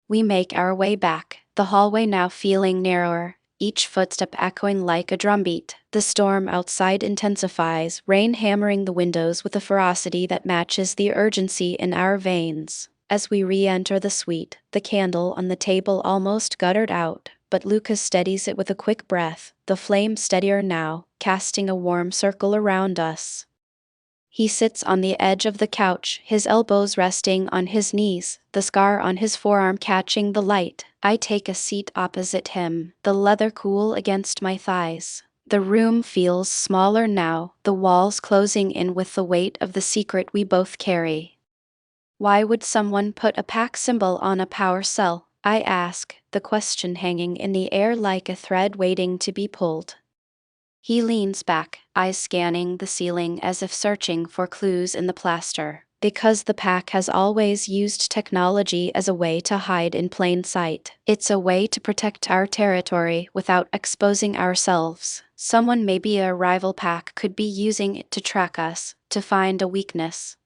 We make our way back, the hallway now feeling narrower, each footstep echoing like a drumbeat. The storm outside intensifies, rain hammering the windows with a ferocity that matches the urgency in our veins. As we re-enter the suite, the candle on the table almost guttered out, but Lucas steadies it with a quick breath, the flame steadier now, casting a warm circle around us. He sits on the edge of the couch, his elbows resting on his knees, the scar on his forearm catching the light. I take a seat opposite him, the leather cool against my thighs. The room feels smaller now, the walls closing in with the weight of the secret we both carry. Why would someone put a pack symbol on a power cell? I ask, the question hanging in the air like a thread waiting to be pulled. He leans back, eyes scanning the ceiling as if searching for clues in the plaster. Because the pack has always used technology as a way to hide in plain sight. It's a way to protect our territory without exposing ourselves. Someone, maybe a rival pack, could be using it to track us, to find a weakness.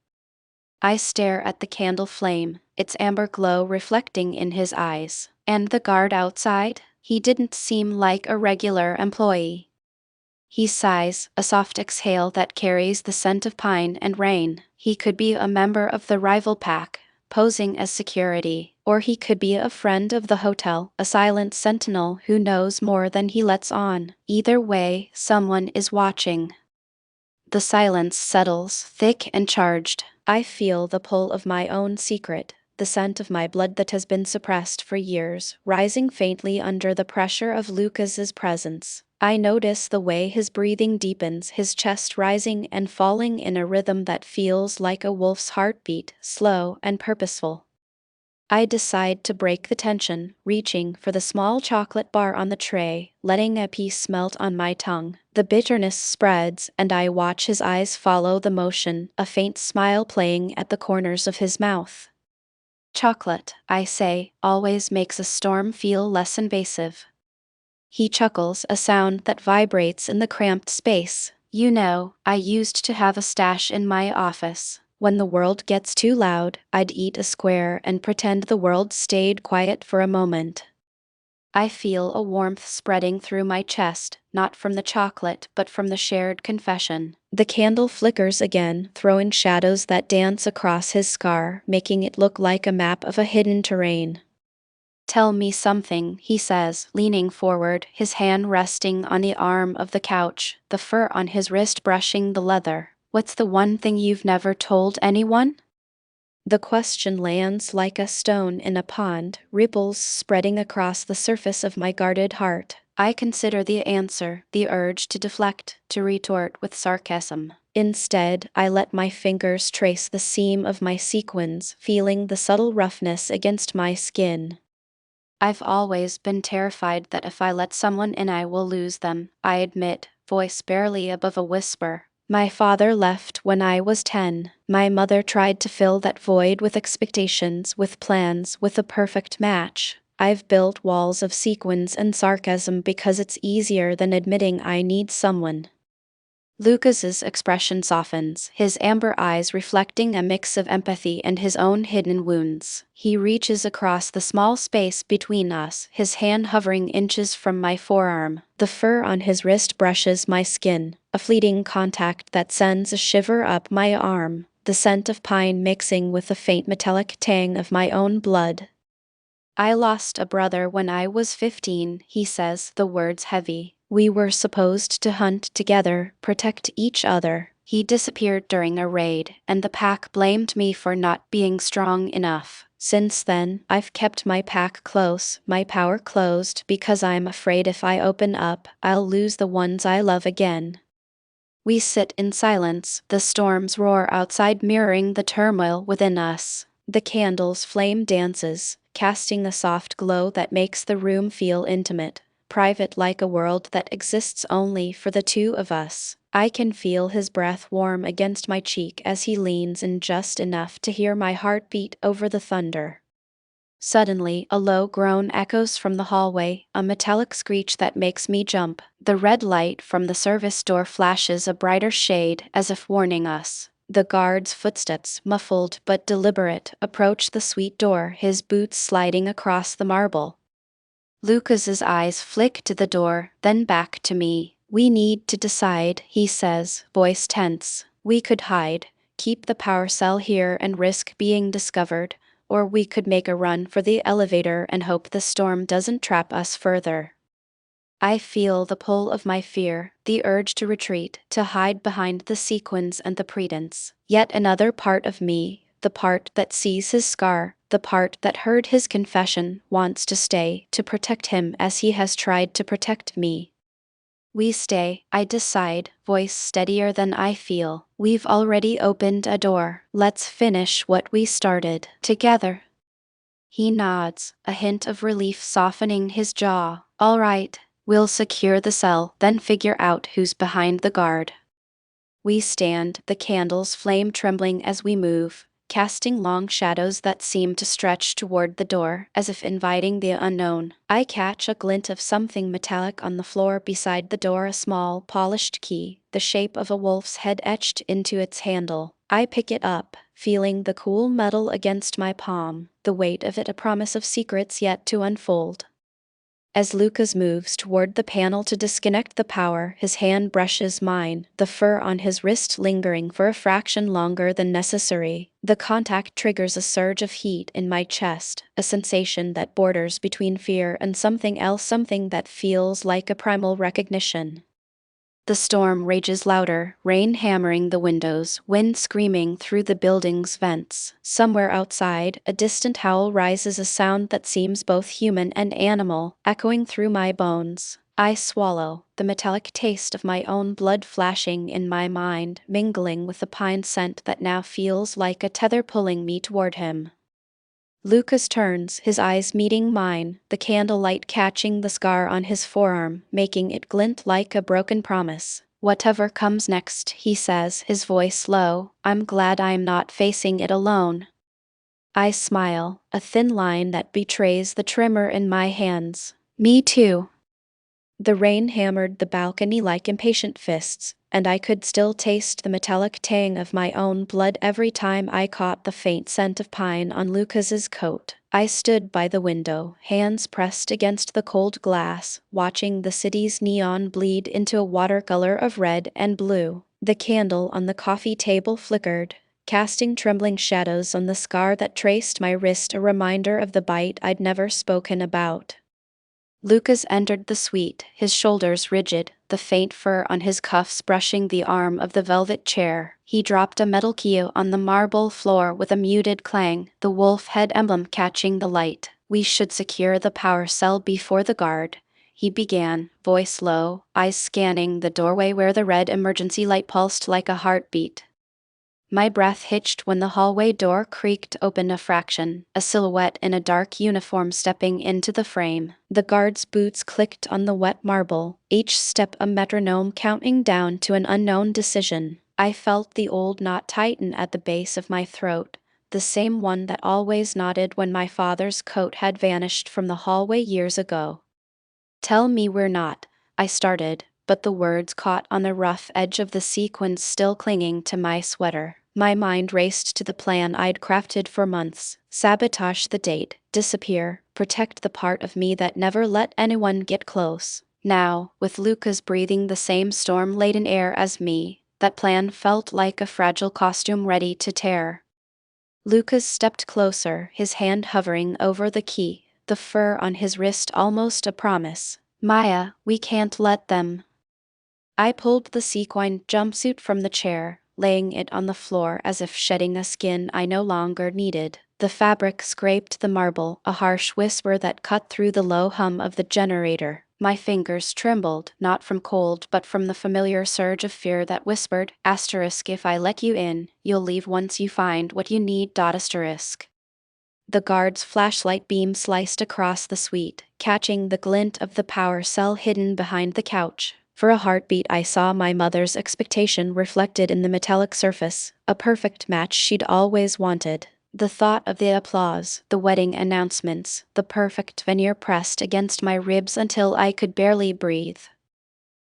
I stare at the candle flame, its amber glow reflecting in his eyes. And the guard outside? He didn't seem like a regular employee. He sighs, a soft exhale that carries the scent of pine and rain. He could be a member of the rival pack, posing as security, or he could be a friend of the hotel, a silent sentinel who knows more than he lets on. Either way, someone is watching. The silence settles, thick and charged. I feel the pull of my own secret, the scent of my blood that has been suppressed for years, rising faintly under the pressure of Lucas's presence. I notice the way his breathing deepens, his chest rising and falling in a rhythm that feels like a wolf's heartbeat, slow and purposeful. I decide to break the tension, reaching for the small chocolate bar on the tray, letting a piece melt on my tongue. The bitterness spreads, and I watch his eyes follow the motion, a faint smile playing at the corners of his mouth. Chocolate, I say, always makes a storm feel less invasive. He chuckles, a sound that vibrates in the cramped space. You know, I used to have a stash in my office. When the world gets too loud, I'd eat a square and pretend the world stayed quiet for a moment. I feel a warmth spreading through my chest, not from the chocolate but from the shared confession. The candle flickers again, throwing shadows that dance across his scar, making it look like a map of a hidden terrain. Tell me something, he says, leaning forward, his hand resting on the arm of the couch, the fur on his wrist brushing the leather. What's the one thing you've never told anyone? The question lands like a stone in a pond, ripples spreading across the surface of my guarded heart. I consider the answer, the urge to deflect, to retort with sarcasm. Instead, I let my fingers trace the seam of my sequins, feeling the subtle roughness against my skin. I've always been terrified that if I let someone in I will lose them, I admit, voice barely above a whisper. My father left when I was 10. My mother tried to fill that void with expectations, with plans, with a perfect match. I've built walls of sequins and sarcasm because it's easier than admitting I need someone. Lucas's expression softens, his amber eyes reflecting a mix of empathy and his own hidden wounds. He reaches across the small space between us, his hand hovering inches from my forearm. The fur on his wrist brushes my skin, a fleeting contact that sends a shiver up my arm, the scent of pine mixing with the faint metallic tang of my own blood. I lost a brother when I was 15, he says, the words heavy. We were supposed to hunt together, protect each other. He disappeared during a raid, and the pack blamed me for not being strong enough. Since then, I've kept my pack close, my power closed, because I'm afraid if I open up, I'll lose the ones I love again. We sit in silence, the storm's roar outside mirroring the turmoil within us. The candle's flame dances, casting a soft glow that makes the room feel intimate, private, like a world that exists only for the two of us. I can feel his breath warm against my cheek as he leans in just enough to hear my heart beat over the thunder. Suddenly, a low groan echoes from the hallway, a metallic screech that makes me jump. The red light from the service door flashes a brighter shade, as if warning us. The guard's footsteps, muffled but deliberate, approach the suite door, his boots sliding across the marble. Lucas's eyes flick to the door, then back to me. "We need to decide," he says, voice tense. "We could hide, keep the power cell here and risk being discovered, or we could make a run for the elevator and hope the storm doesn't trap us further." I feel the pull of my fear, the urge to retreat, to hide behind the sequins and the pretense. Yet another part of me, the part that sees his scar, the part that heard his confession, wants to stay, to protect him as he has tried to protect me. "We stay," I decide, voice steadier than I feel. "We've already opened a door. Let's finish what we started, together." He nods, a hint of relief softening his jaw. "All right, we'll secure the cell, then figure out who's behind the guard." We stand, the candle's flame trembling as we move, casting long shadows that seem to stretch toward the door, as if inviting the unknown. I catch a glint of something metallic on the floor beside the door, a small, polished key, the shape of a wolf's head etched into its handle. I pick it up, feeling the cool metal against my palm, the weight of it a promise of secrets yet to unfold. As Lucas moves toward the panel to disconnect the power, his hand brushes mine, the fur on his wrist lingering for a fraction longer than necessary. The contact triggers a surge of heat in my chest, a sensation that borders between fear and something else, something that feels like a primal recognition. The storm rages louder, rain hammering the windows, wind screaming through the building's vents. Somewhere outside, a distant howl rises, a sound that seems both human and animal, echoing through my bones. I swallow, the metallic taste of my own blood flashing in my mind, mingling with the pine scent that now feels like a tether pulling me toward him. Lucas turns, his eyes meeting mine, the candlelight catching the scar on his forearm, making it glint like a broken promise. "Whatever comes next," he says, his voice low, "I'm glad I'm not facing it alone." I smile, a thin line that betrays the tremor in my hands. "Me too." The rain hammered the balcony like impatient fists, and I could still taste the metallic tang of my own blood every time I caught the faint scent of pine on Lucas's coat. I stood by the window, hands pressed against the cold glass, watching the city's neon bleed into a watercolor of red and blue. The candle on the coffee table flickered, casting trembling shadows on the scar that traced my wrist, a reminder of the bite I'd never spoken about. Lucas entered the suite, his shoulders rigid, the faint fur on his cuffs brushing the arm of the velvet chair. He dropped a metal key on the marble floor with a muted clang, the wolf head emblem catching the light. "We should secure the power cell before the guard," he began, voice low, eyes scanning the doorway where the red emergency light pulsed like a heartbeat. My breath hitched when the hallway door creaked open a fraction, a silhouette in a dark uniform stepping into the frame. The guard's boots clicked on the wet marble, each step a metronome counting down to an unknown decision. I felt the old knot tighten at the base of my throat, the same one that always knotted when my father's coat had vanished from the hallway years ago. "Tell me we're not," I started, but the words caught on the rough edge of the sequins still clinging to my sweater. My mind raced to the plan I'd crafted for months: sabotage the date, disappear, protect the part of me that never let anyone get close. Now, with Lucas breathing the same storm-laden air as me, that plan felt like a fragile costume ready to tear. Lucas stepped closer, his hand hovering over the key, the fur on his wrist almost a promise. "Maya, we can't let them." I pulled the sequin jumpsuit from the chair, laying it on the floor as if shedding a skin I no longer needed. The fabric scraped the marble, a harsh whisper that cut through the low hum of the generator. My fingers trembled, not from cold but from the familiar surge of fear that whispered, asterisk if I let you in, you'll leave once you find what you need. Asterisk. The guard's flashlight beam sliced across the suite, catching the glint of the power cell hidden behind the couch. For a heartbeat I saw my mother's expectation reflected in the metallic surface, a perfect match she'd always wanted. The thought of the applause, the wedding announcements, the perfect veneer pressed against my ribs until I could barely breathe.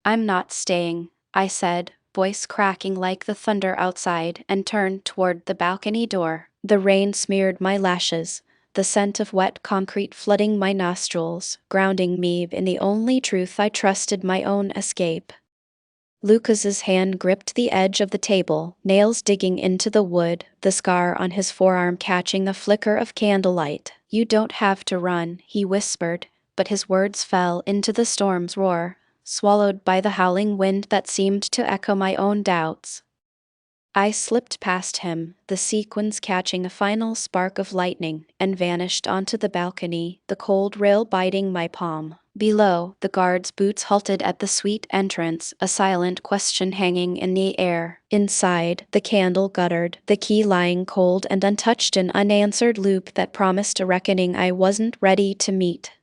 I'm not staying, I said, voice cracking like the thunder outside, and turned toward the balcony door. The rain smeared my lashes, the scent of wet concrete flooding my nostrils, grounding me in the only truth I trusted, my own escape. Lucas's hand gripped the edge of the table, nails digging into the wood, the scar on his forearm catching a flicker of candlelight. You don't have to run, he whispered, but his words fell into the storm's roar, swallowed by the howling wind that seemed to echo my own doubts. I slipped past him, the sequins catching a final spark of lightning, and vanished onto the balcony, the cold rail biting my palm. Below, the guard's boots halted at the suite entrance, a silent question hanging in the air. Inside, the candle guttered, the key lying cold and untouched, an unanswered loop that promised a reckoning I wasn't ready to meet.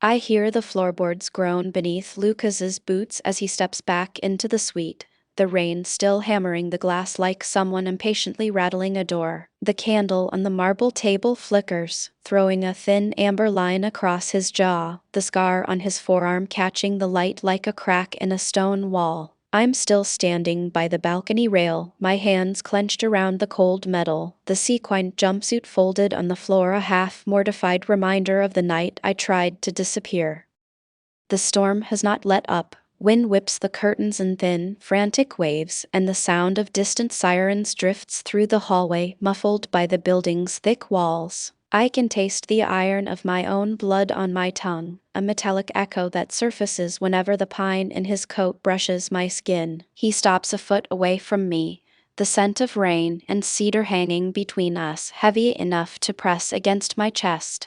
I hear the floorboards groan beneath Lucas's boots as he steps back into the suite, the rain still hammering the glass like someone impatiently rattling a door. The candle on the marble table flickers, throwing a thin amber line across his jaw, the scar on his forearm catching the light like a crack in a stone wall. I'm still standing by the balcony rail, my hands clenched around the cold metal, the sequined jumpsuit folded on the floor, a half-mortified reminder of the night I tried to disappear. The storm has not let up. Wind whips the curtains in thin, frantic waves, and the sound of distant sirens drifts through the hallway, muffled by the building's thick walls. I can taste the iron of my own blood on my tongue, a metallic echo that surfaces whenever the pine in his coat brushes my skin. He stops a foot away from me, the scent of rain and cedar hanging between us, heavy enough to press against my chest.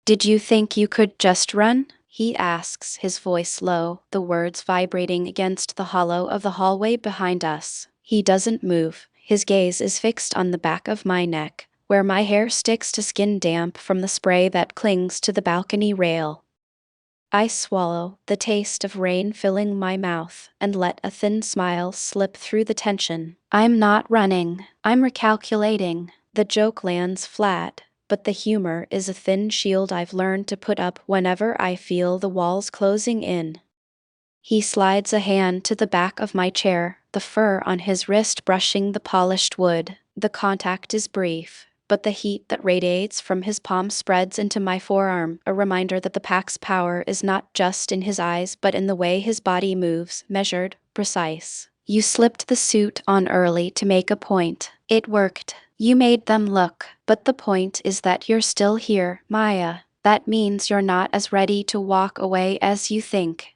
"Did you think you could just run?" he asks, his voice low, the words vibrating against the hollow of the hallway behind us. He doesn't move, his gaze is fixed on the back of my neck, where my hair sticks to skin damp from the spray that clings to the balcony rail. I swallow, the taste of rain filling my mouth, and let a thin smile slip through the tension. I'm not running, I'm recalculating. The joke lands flat, but the humor is a thin shield I've learned to put up whenever I feel the walls closing in. He slides a hand to the back of my chair, the fur on his wrist brushing the polished wood. The contact is brief, but the heat that radiates from his palm spreads into my forearm, a reminder that the pack's power is not just in his eyes but in the way his body moves, measured, precise. You slipped the suit on early to make a point. It worked. You made them look, but the point is that you're still here, Maya. That means you're not as ready to walk away as you think.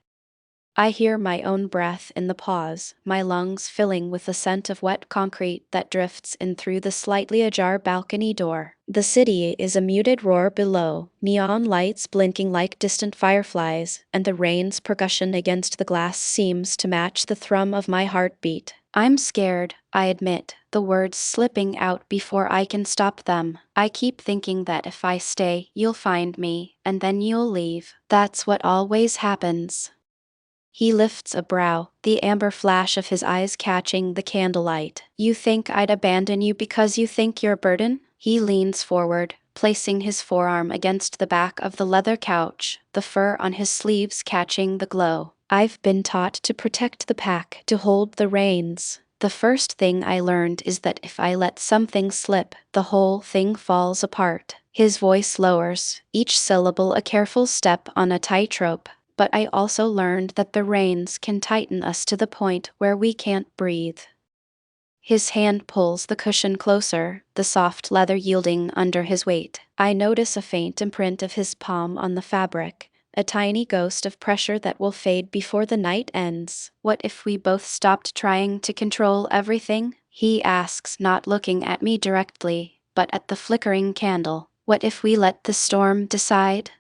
I hear my own breath in the pause, my lungs filling with the scent of wet concrete that drifts in through the slightly ajar balcony door. The city is a muted roar below, neon lights blinking like distant fireflies, and the rain's percussion against the glass seems to match the thrum of my heartbeat. I'm scared, I admit, the words slipping out before I can stop them. I keep thinking that if I stay, you'll find me, and then you'll leave. That's what always happens. He lifts a brow, the amber flash of his eyes catching the candlelight. You think I'd abandon you because you think you're a burden? He leans forward, placing his forearm against the back of the leather couch, the fur on his sleeves catching the glow. I've been taught to protect the pack, to hold the reins. The first thing I learned is that if I let something slip, the whole thing falls apart. His voice lowers, each syllable a careful step on a tightrope. But I also learned that the reins can tighten us to the point where we can't breathe. His hand pulls the cushion closer, the soft leather yielding under his weight. I notice a faint imprint of his palm on the fabric, a tiny ghost of pressure that will fade before the night ends. What if we both stopped trying to control everything? He asks, not looking at me directly, but at the flickering candle. What if we let the storm decide?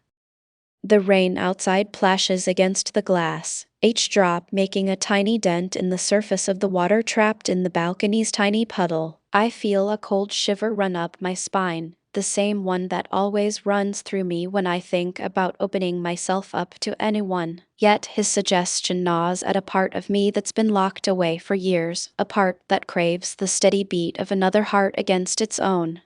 The rain outside plashes against the glass, each drop making a tiny dent in the surface of the water trapped in the balcony's tiny puddle. I feel a cold shiver run up my spine, the same one that always runs through me when I think about opening myself up to anyone. Yet his suggestion gnaws at a part of me that's been locked away for years, a part that craves the steady beat of another heart against its own.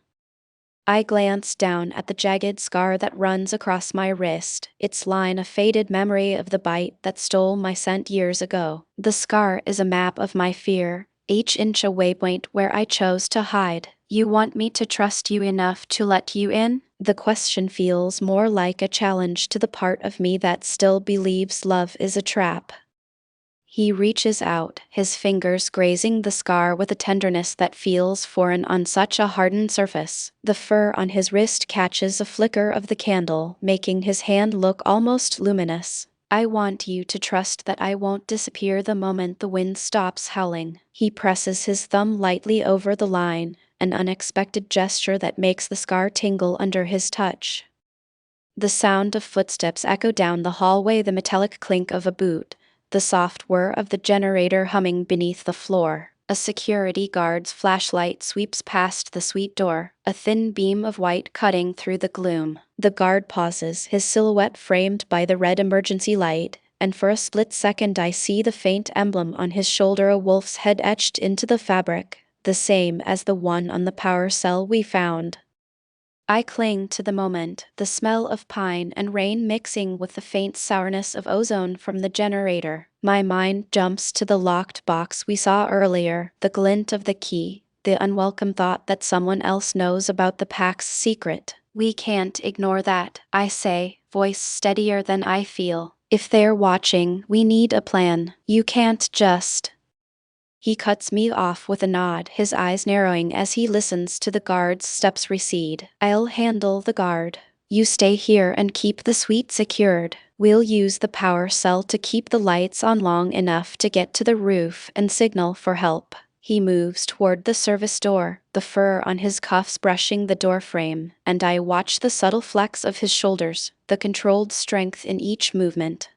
I glance down at the jagged scar that runs across my wrist, its line a faded memory of the bite that stole my scent years ago. The scar is a map of my fear, each inch a waypoint where I chose to hide. You want me to trust you enough to let you in? The question feels more like a challenge to the part of me that still believes love is a trap. He reaches out, his fingers grazing the scar with a tenderness that feels foreign on such a hardened surface. The fur on his wrist catches a flicker of the candle, making his hand look almost luminous. I want you to trust that I won't disappear the moment the wind stops howling. He presses his thumb lightly over the line, an unexpected gesture that makes the scar tingle under his touch. The sound of footsteps echo down the hallway, the metallic clink of a boot, the soft whir of the generator humming beneath the floor. A security guard's flashlight sweeps past the suite door, a thin beam of white cutting through the gloom. The guard pauses, his silhouette framed by the red emergency light, and for a split second I see the faint emblem on his shoulder, a wolf's head etched into the fabric, the same as the one on the power cell we found. I cling to the moment, the smell of pine and rain mixing with the faint sourness of ozone from the generator. My mind jumps to the locked box we saw earlier, the glint of the key, the unwelcome thought that someone else knows about the pack's secret. We can't ignore that, I say, voice steadier than I feel. If they're watching, we need a plan. You can't just... He cuts me off with a nod, his eyes narrowing as he listens to the guard's steps recede. I'll handle the guard. You stay here and keep the suite secured. We'll use the power cell to keep the lights on long enough to get to the roof and signal for help. He moves toward the service door, the fur on his cuffs brushing the door frame, and I watch the subtle flex of his shoulders, the controlled strength in each movement.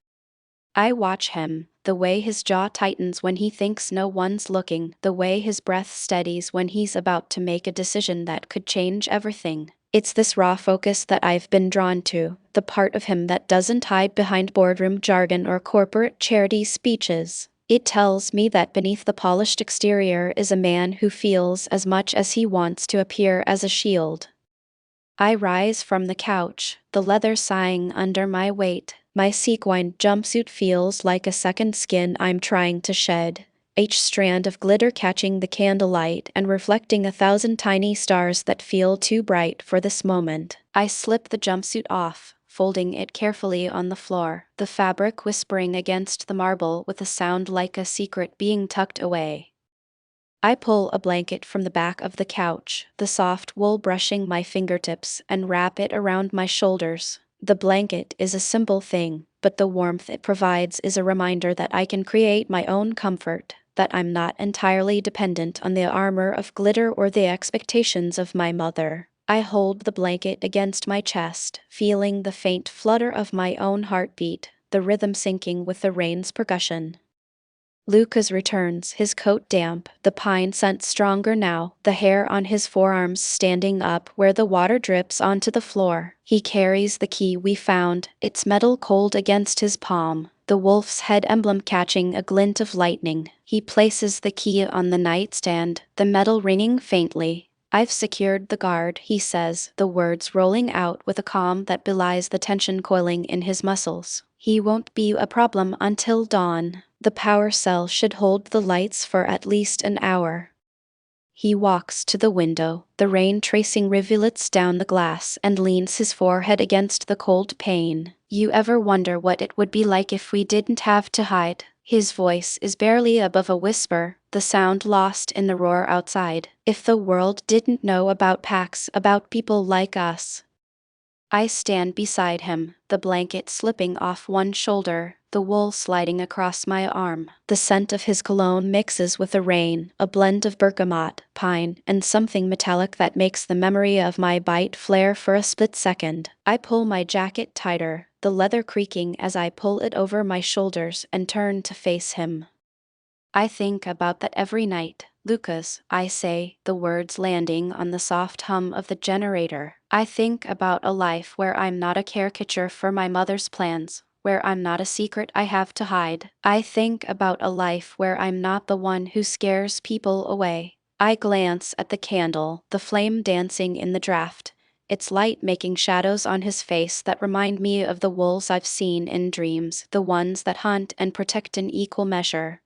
I watch him, the way his jaw tightens when he thinks no one's looking, the way his breath steadies when he's about to make a decision that could change everything. It's this raw focus that I've been drawn to, the part of him that doesn't hide behind boardroom jargon or corporate charity speeches. It tells me that beneath the polished exterior is a man who feels as much as he wants to appear as a shield. I rise from the couch, the leather sighing under my weight. My sequined jumpsuit feels like a second skin I'm trying to shed, each strand of glitter catching the candlelight and reflecting 1,000 tiny stars that feel too bright for this moment. I slip the jumpsuit off, folding it carefully on the floor, the fabric whispering against the marble with a sound like a secret being tucked away. I pull a blanket from the back of the couch, the soft wool brushing my fingertips, and wrap it around my shoulders. The blanket is a simple thing, but the warmth it provides is a reminder that I can create my own comfort, that I'm not entirely dependent on the armor of glitter or the expectations of my mother. I hold the blanket against my chest, feeling the faint flutter of my own heartbeat, the rhythm syncing with the rain's percussion. Lucas returns, his coat damp, the pine scent stronger now, the hair on his forearms standing up where the water drips onto the floor. He carries the key we found, its metal cold against his palm, the wolf's head emblem catching a glint of lightning. He places the key on the nightstand, the metal ringing faintly. I've secured the guard, he says, the words rolling out with a calm that belies the tension coiling in his muscles. He won't be a problem until dawn. The power cell should hold the lights for at least an hour. He walks to the window, the rain tracing rivulets down the glass, and leans his forehead against the cold pane. You ever wonder what it would be like if we didn't have to hide? His voice is barely above a whisper, the sound lost in the roar outside. If the world didn't know about packs, about people like us. I stand beside him, the blanket slipping off one shoulder, the wool sliding across my arm. The scent of his cologne mixes with the rain, a blend of bergamot, pine, and something metallic that makes the memory of my bite flare for a split second. I pull my jacket tighter, the leather creaking as I pull it over my shoulders and turn to face him. I think about that every night. Lucas, I say, the words landing on the soft hum of the generator. I think about a life where I'm not a caricature for my mother's plans, where I'm not a secret I have to hide. I think about a life where I'm not the one who scares people away. I glance at the candle, the flame dancing in the draft, its light making shadows on his face that remind me of the wolves I've seen in dreams, the ones that hunt and protect in equal measure.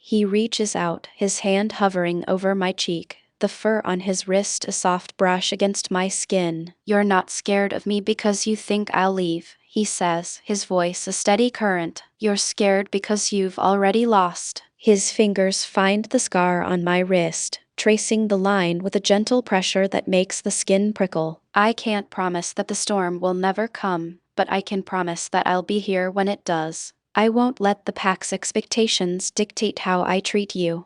He reaches out, his hand hovering over my cheek, the fur on his wrist a soft brush against my skin. "You're not scared of me because you think I'll leave," he says, his voice a steady current. "You're scared because you've already lost." His fingers find the scar on my wrist, tracing the line with a gentle pressure that makes the skin prickle. I can't promise that the storm will never come, but I can promise that I'll be here when it does. I won't let the pack's expectations dictate how I treat you.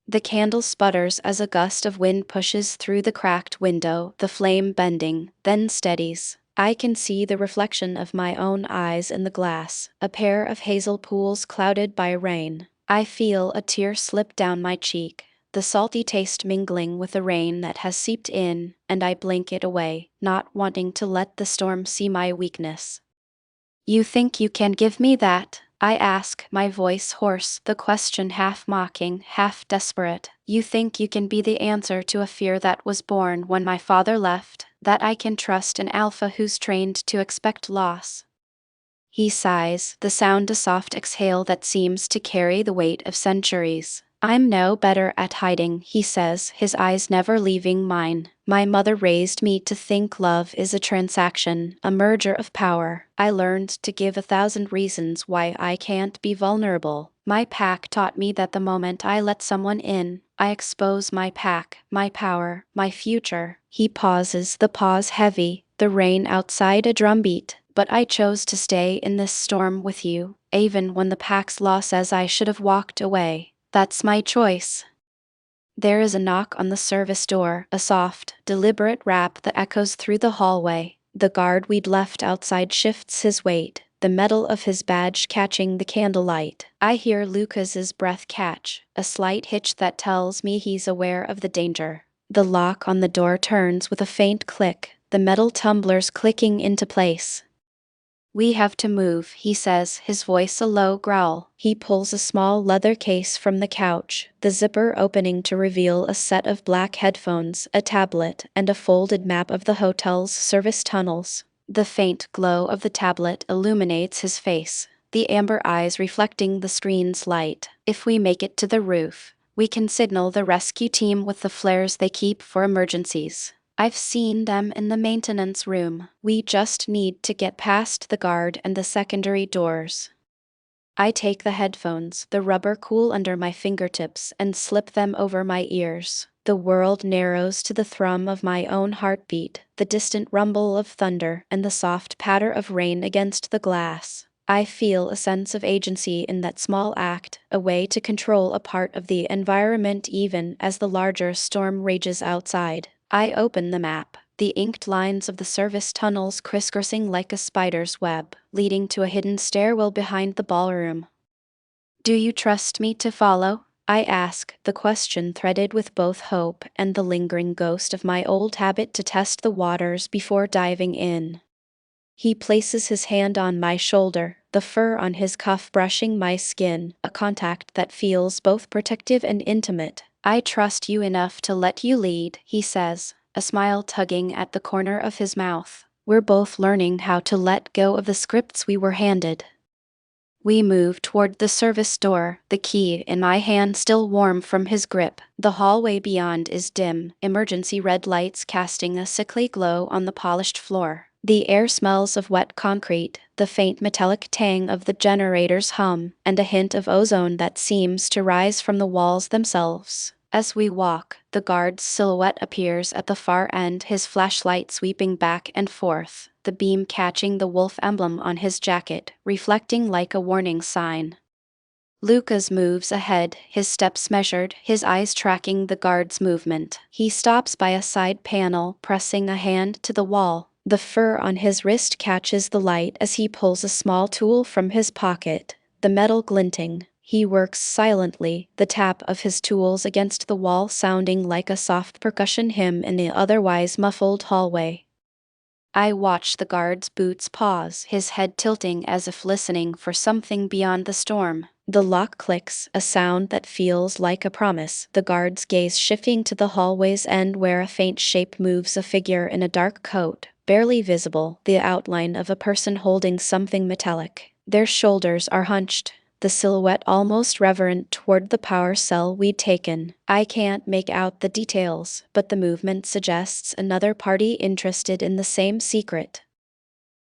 The candle sputters as a gust of wind pushes through the cracked window, the flame bending, then steadies. I can see the reflection of my own eyes in the glass, a pair of hazel pools clouded by rain. I feel a tear slip down my cheek, the salty taste mingling with the rain that has seeped in, and I blink it away, not wanting to let the storm see my weakness. "You think you can give me that?" I ask, my voice hoarse, the question half mocking, half desperate. "You think you can be the answer to a fear that was born when my father left, that I can trust an alpha who's trained to expect loss?" He sighs, the sound a soft exhale that seems to carry the weight of centuries. "I'm no better at hiding," he says, his eyes never leaving mine. "My mother raised me to think love is a transaction, a merger of power. I learned to give 1,000 reasons why I can't be vulnerable. My pack taught me that the moment I let someone in, I expose my pack, my power, my future." He pauses, the pause heavy, the rain outside a drumbeat. "But I chose to stay in this storm with you, even when the pack's law says I should have walked away. That's my choice." There is a knock on the service door, a soft, deliberate rap that echoes through the hallway. The guard we'd left outside shifts his weight, the metal of his badge catching the candlelight. I hear Lucas's breath catch, a slight hitch that tells me he's aware of the danger. The lock on the door turns with a faint click, the metal tumblers clicking into place. "We have to move," he says, his voice a low growl. He pulls a small leather case from the couch, the zipper opening to reveal a set of black headphones, a tablet, and a folded map of the hotel's service tunnels. The faint glow of the tablet illuminates his face, the amber eyes reflecting the screen's light. "If we make it to the roof, we can signal the rescue team with the flares they keep for emergencies. I've seen them in the maintenance room. We just need to get past the guard and the secondary doors." I take the headphones, the rubber cool under my fingertips, and slip them over my ears. The world narrows to the thrum of my own heartbeat, the distant rumble of thunder, and the soft patter of rain against the glass. I feel a sense of agency in that small act, a way to control a part of the environment even as the larger storm rages outside. I open the map, the inked lines of the service tunnels crisscrossing like a spider's web, leading to a hidden stairwell behind the ballroom. "Do you trust me to follow?" I ask, the question threaded with both hope and the lingering ghost of my old habit to test the waters before diving in. He places his hand on my shoulder, the fur on his cuff brushing my skin, a contact that feels both protective and intimate. "I trust you enough to let you lead," he says, a smile tugging at the corner of his mouth. "We're both learning how to let go of the scripts we were handed." We move toward the service door, the key in my hand still warm from his grip. The hallway beyond is dim, emergency red lights casting a sickly glow on the polished floor. The air smells of wet concrete, the faint metallic tang of the generator's hum, and a hint of ozone that seems to rise from the walls themselves. As we walk, the guard's silhouette appears at the far end, his flashlight sweeping back and forth, the beam catching the wolf emblem on his jacket, reflecting like a warning sign. Lucas moves ahead, his steps measured, his eyes tracking the guard's movement. He stops by a side panel, pressing a hand to the wall, The fur on his wrist catches the light as he pulls a small tool from his pocket, the metal glinting. He works silently, the tap of his tools against the wall sounding like a soft percussion hymn in the otherwise muffled hallway. I watch the guard's boots pause, his head tilting as if listening for something beyond the storm. The lock clicks, a sound that feels like a promise, the guard's gaze shifting to the hallway's end where a faint shape moves, a figure in a dark coat, barely visible, the outline of a person holding something metallic. Their shoulders are hunched, the silhouette almost reverent toward the power cell we'd taken. I can't make out the details, but the movement suggests another party interested in the same secret.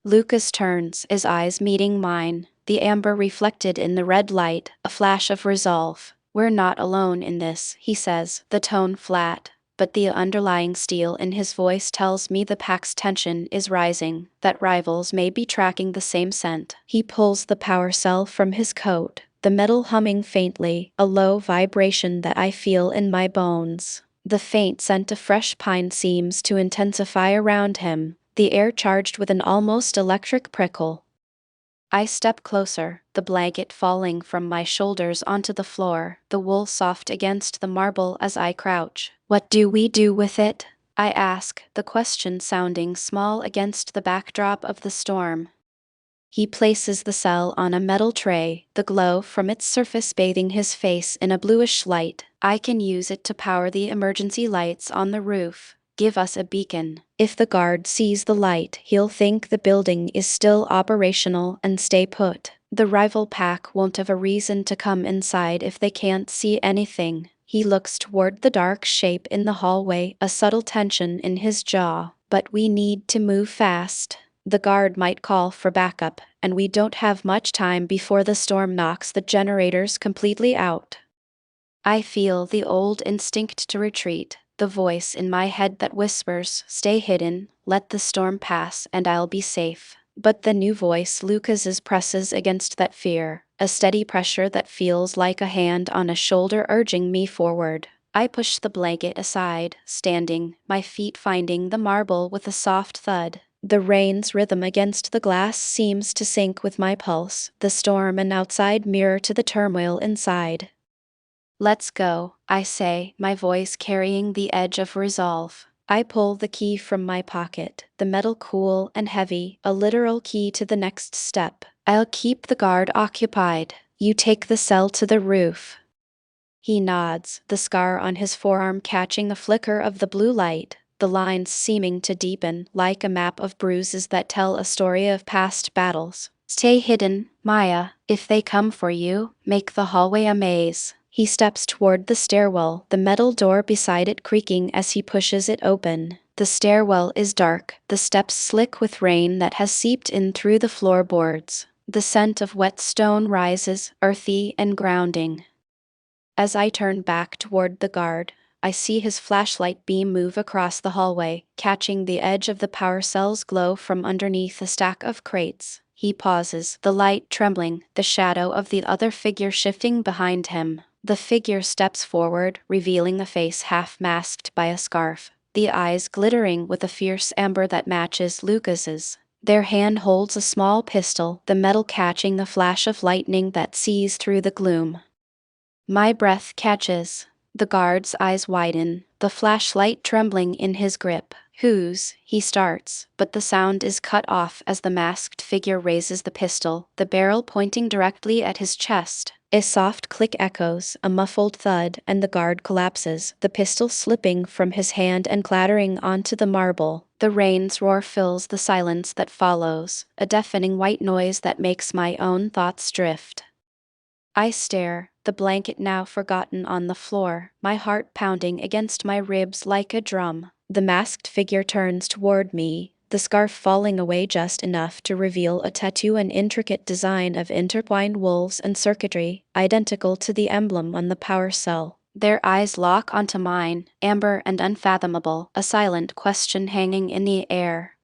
Lucas turns, his eyes meeting mine, the amber reflected in the red light, a flash of resolve. "We're not alone in this," he says, the tone flat, but the underlying steel in his voice tells me the pack's tension is rising, that rivals may be tracking the same scent. He pulls the power cell from his coat, the metal humming faintly, a low vibration that I feel in my bones. The faint scent of fresh pine seems to intensify around him, the air charged with an almost electric prickle. I step closer, the blanket falling from my shoulders onto the floor, the wool soft against the marble as I crouch. "What do we do with it?" I ask, the question sounding small against the backdrop of the storm. He places the cell on a metal tray, the glow from its surface bathing his face in a bluish light. "I can use it to power the emergency lights on the roof. Give us a beacon. If the guard sees the light, he'll think the building is still operational and stay put. The rival pack won't have a reason to come inside if they can't see anything." He looks toward the dark shape in the hallway, a subtle tension in his jaw. "But we need to move fast. The guard might call for backup, and we don't have much time before the storm knocks the generators completely out." I feel the old instinct to retreat, the voice in my head that whispers, "Stay hidden, let the storm pass, and I'll be safe." But the new voice Lucas's presses against that fear, a steady pressure that feels like a hand on a shoulder urging me forward. I push the blanket aside, standing, my feet finding the marble with a soft thud. The rain's rhythm against the glass seems to sync with my pulse, the storm and outside mirror to the turmoil inside. "Let's go," I say, my voice carrying the edge of resolve. I pull the key from my pocket, the metal cool and heavy, a literal key to the next step. "I'll keep the guard occupied. You take the cell to the roof." He nods, the scar on his forearm catching the flicker of the blue light, the lines seeming to deepen, like a map of bruises that tell a story of past battles. "Stay hidden, Maya. If they come for you, make the hallway a maze." He steps toward the stairwell, the metal door beside it creaking as he pushes it open. The stairwell is dark, the steps slick with rain that has seeped in through the floorboards. The scent of wet stone rises, earthy and grounding. As I turn back toward the guard, I see his flashlight beam move across the hallway, catching the edge of the power cell's glow from underneath a stack of crates. He pauses, the light trembling, the shadow of the other figure shifting behind him. The figure steps forward, revealing a face half masked by a scarf, the eyes glittering with a fierce amber that matches Lucas's. Their hand holds a small pistol, the metal catching the flash of lightning that sees through the gloom. My breath catches. The guard's eyes widen, the flashlight trembling in his grip. "Whose?" he starts, but the sound is cut off as the masked figure raises the pistol, the barrel pointing directly at his chest. A soft click echoes, a muffled thud, and the guard collapses, the pistol slipping from his hand and clattering onto the marble. The rain's roar fills the silence that follows, a deafening white noise that makes my own thoughts drift. I stare, the blanket now forgotten on the floor, my heart pounding against my ribs like a drum. The masked figure turns toward me, the scarf falling away just enough to reveal a tattoo and intricate design of intertwined wools and circuitry, identical to the emblem on the power cell. Their eyes lock onto mine, amber and unfathomable, a silent question hanging in the air.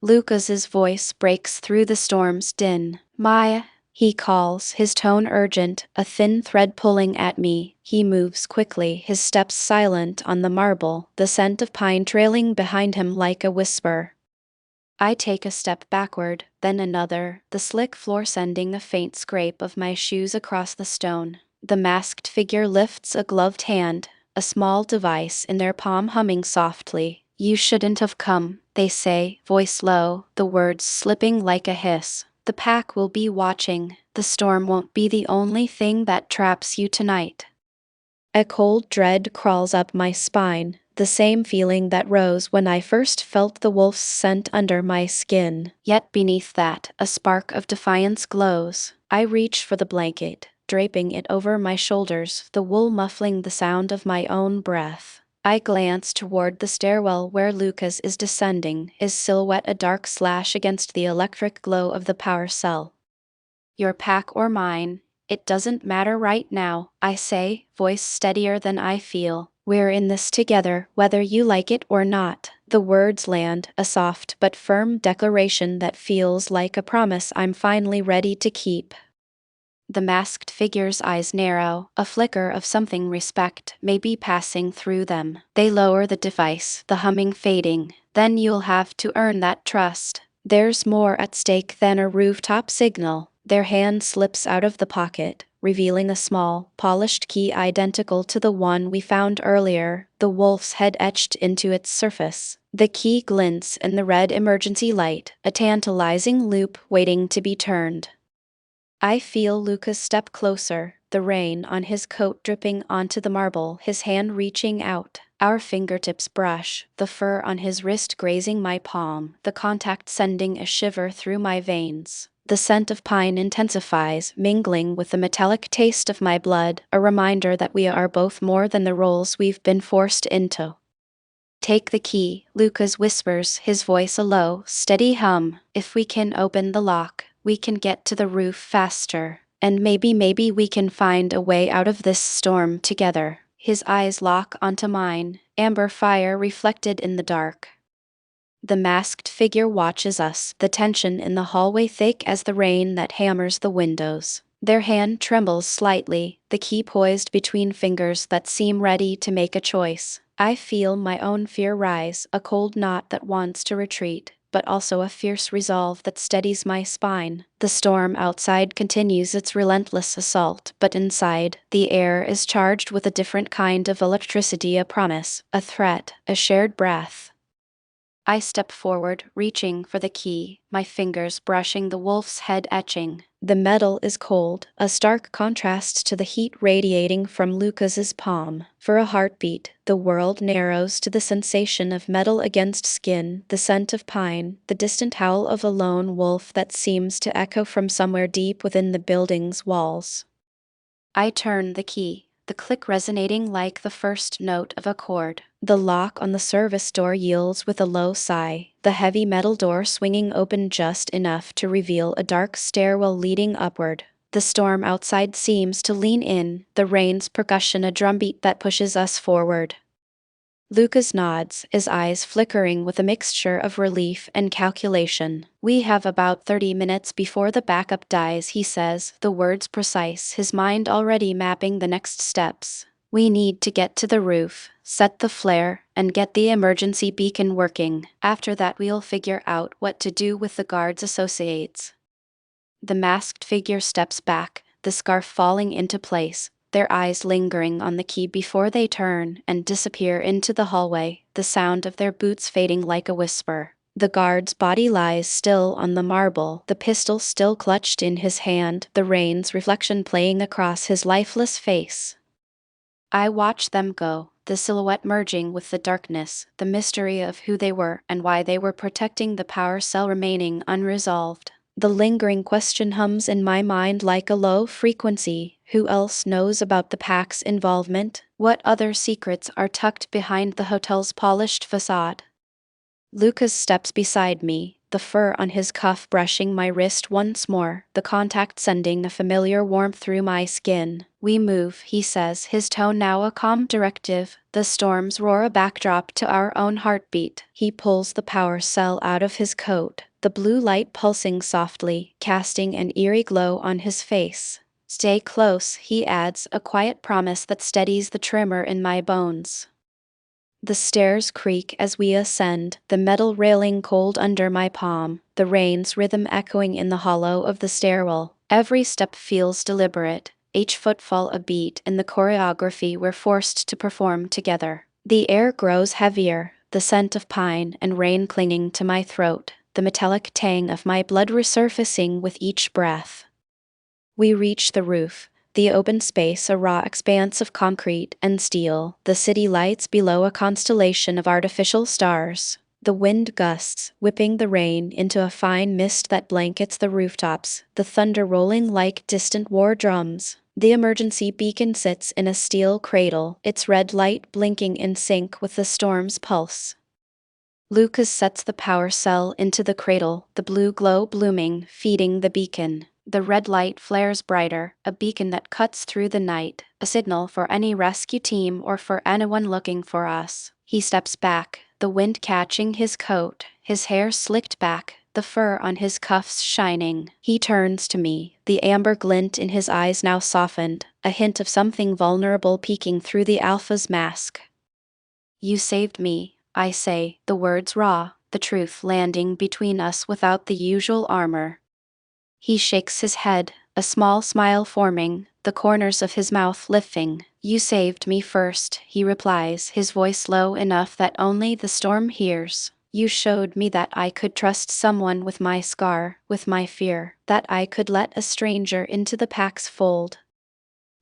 Lucas's voice breaks through the storm's din. "Maya," he calls, his tone urgent, a thin thread pulling at me. He moves quickly, his steps silent on the marble, the scent of pine trailing behind him like a whisper. I take a step backward, then another, the slick floor sending a faint scrape of my shoes across the stone. The masked figure lifts a gloved hand, a small device in their palm humming softly. "You shouldn't have come," they say, voice low, the words slipping like a hiss. "The pack will be watching. The storm won't be the only thing that traps you tonight." A cold dread crawls up my spine, the same feeling that rose when I first felt the wolf's scent under my skin. Yet beneath that, a spark of defiance glows. I reach for the blanket, draping it over my shoulders, the wool muffling the sound of my own breath. I glance toward the stairwell where Lucas is descending, his silhouette a dark slash against the electric glow of the power cell. "Your pack or mine, it doesn't matter right now," I say, voice steadier than I feel. "We're in this together, whether you like it or not." The words land, a soft but firm declaration that feels like a promise I'm finally ready to keep. The masked figure's eyes narrow, a flicker of something respect may be passing through them. They lower the device, the humming fading. "Then you'll have to earn that trust. There's more at stake than a rooftop signal." Their hand slips out of the pocket, revealing a small, polished key identical to the one we found earlier, the wolf's head etched into its surface. The key glints in the red emergency light, a tantalizing loop waiting to be turned. I feel Lucas step closer, the rain on his coat dripping onto the marble, his hand reaching out. Our fingertips brush, the fur on his wrist grazing my palm, the contact sending a shiver through my veins. The scent of pine intensifies, mingling with the metallic taste of my blood, a reminder that we are both more than the roles we've been forced into. "Take the key," Lucas whispers, his voice a low, steady hum. "If we can open the lock, we can get to the roof faster. And maybe we can find a way out of this storm together." His eyes lock onto mine, amber fire reflected in the dark. The masked figure watches us, the tension in the hallway thick as the rain that hammers the windows. Their hand trembles slightly, the key poised between fingers that seem ready to make a choice. I feel my own fear rise, a cold knot that wants to retreat, but also a fierce resolve that steadies my spine. The storm outside continues its relentless assault, but inside, the air is charged with a different kind of electricity, a promise, a threat, a shared breath. I step forward, reaching for the key, my fingers brushing the wolf's head etching. The metal is cold, a stark contrast to the heat radiating from Lucas's palm. For a heartbeat, the world narrows to the sensation of metal against skin, the scent of pine, the distant howl of a lone wolf that seems to echo from somewhere deep within the building's walls. I turn the key, the click resonating like the first note of a chord. The lock on the service door yields with a low sigh, the heavy metal door swinging open just enough to reveal a dark stairwell leading upward. The storm outside seems to lean in, the rain's percussion a drumbeat that pushes us forward. Lucas nods, his eyes flickering with a mixture of relief and calculation. "We have about 30 minutes before the backup dies," he says, the words precise, his mind already mapping the next steps. "We need to get to the roof, set the flare, and get the emergency beacon working. After that we'll figure out what to do with the guards' associates." The masked figure steps back, the scarf falling into place, their eyes lingering on the key before they turn and disappear into the hallway, the sound of their boots fading like a whisper. The guard's body lies still on the marble, the pistol still clutched in his hand, the rain's reflection playing across his lifeless face. I watch them go, the silhouette merging with the darkness, the mystery of who they were and why they were protecting the power cell remaining unresolved. The lingering question hums in my mind like a low frequency. Who else knows about the pack's involvement? What other secrets are tucked behind the hotel's polished facade? Lucas steps beside me, the fur on his cuff brushing my wrist once more, the contact sending a familiar warmth through my skin. "We move," he says, his tone now a calm directive, the storm's roar a backdrop to our own heartbeat. He pulls the power cell out of his coat, the blue light pulsing softly, casting an eerie glow on his face. "Stay close," he adds, a quiet promise that steadies the tremor in my bones. The stairs creak as we ascend, the metal railing cold under my palm, the rain's rhythm echoing in the hollow of the stairwell. Every step feels deliberate, each footfall a beat in the choreography we're forced to perform together. The air grows heavier, the scent of pine and rain clinging to my throat, the metallic tang of my blood resurfacing with each breath. We reach the roof, the open space a raw expanse of concrete and steel, the city lights below a constellation of artificial stars. The wind gusts, whipping the rain into a fine mist that blankets the rooftops, the thunder rolling like distant war drums. The emergency beacon sits in a steel cradle, its red light blinking in sync with the storm's pulse. Lucas sets the power cell into the cradle, the blue glow blooming, feeding the beacon. The red light flares brighter, a beacon that cuts through the night, a signal for any rescue team or for anyone looking for us. He steps back, the wind catching his coat, his hair slicked back, the fur on his cuffs shining. He turns to me, the amber glint in his eyes now softened, a hint of something vulnerable peeking through the Alpha's mask. "You saved me," I say, the words raw, the truth landing between us without the usual armor. He shakes his head, a small smile forming, the corners of his mouth lifting. "You saved me first," he replies, his voice low enough that only the storm hears. "You showed me that I could trust someone with my scar, with my fear, that I could let a stranger into the pack's fold."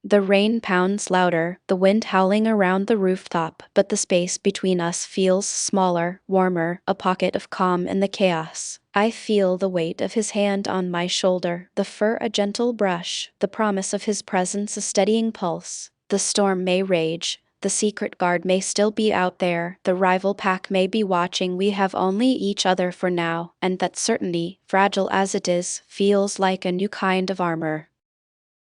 The rain pounds louder, the wind howling around the rooftop, but the space between us feels smaller, warmer, a pocket of calm in the chaos. I feel the weight of his hand on my shoulder, the fur a gentle brush, the promise of his presence a steadying pulse. The storm may rage, the secret guard may still be out there, the rival pack may be watching, we have only each other for now, and that certainty, fragile as it is, feels like a new kind of armor.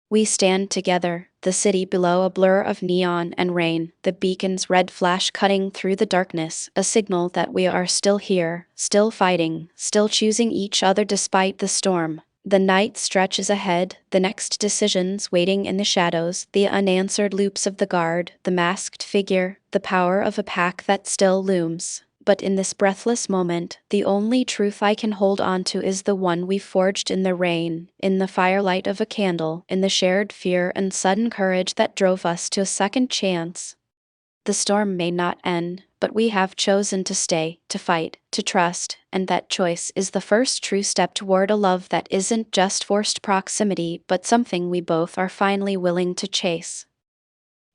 We stand together, the city below a blur of neon and rain, the beacon's red flash cutting through the darkness, a signal that we are still here, still fighting, still choosing each other despite the storm. The night stretches ahead, the next decisions waiting in the shadows, the unanswered loops of the guard, the masked figure, the power of a pack that still looms. But in this breathless moment, the only truth I can hold on to is the one we forged in the rain, in the firelight of a candle, in the shared fear and sudden courage that drove us to a second chance. The storm may not end, but we have chosen to stay, to fight, to trust, and that choice is the first true step toward a love that isn't just forced proximity but something we both are finally willing to chase.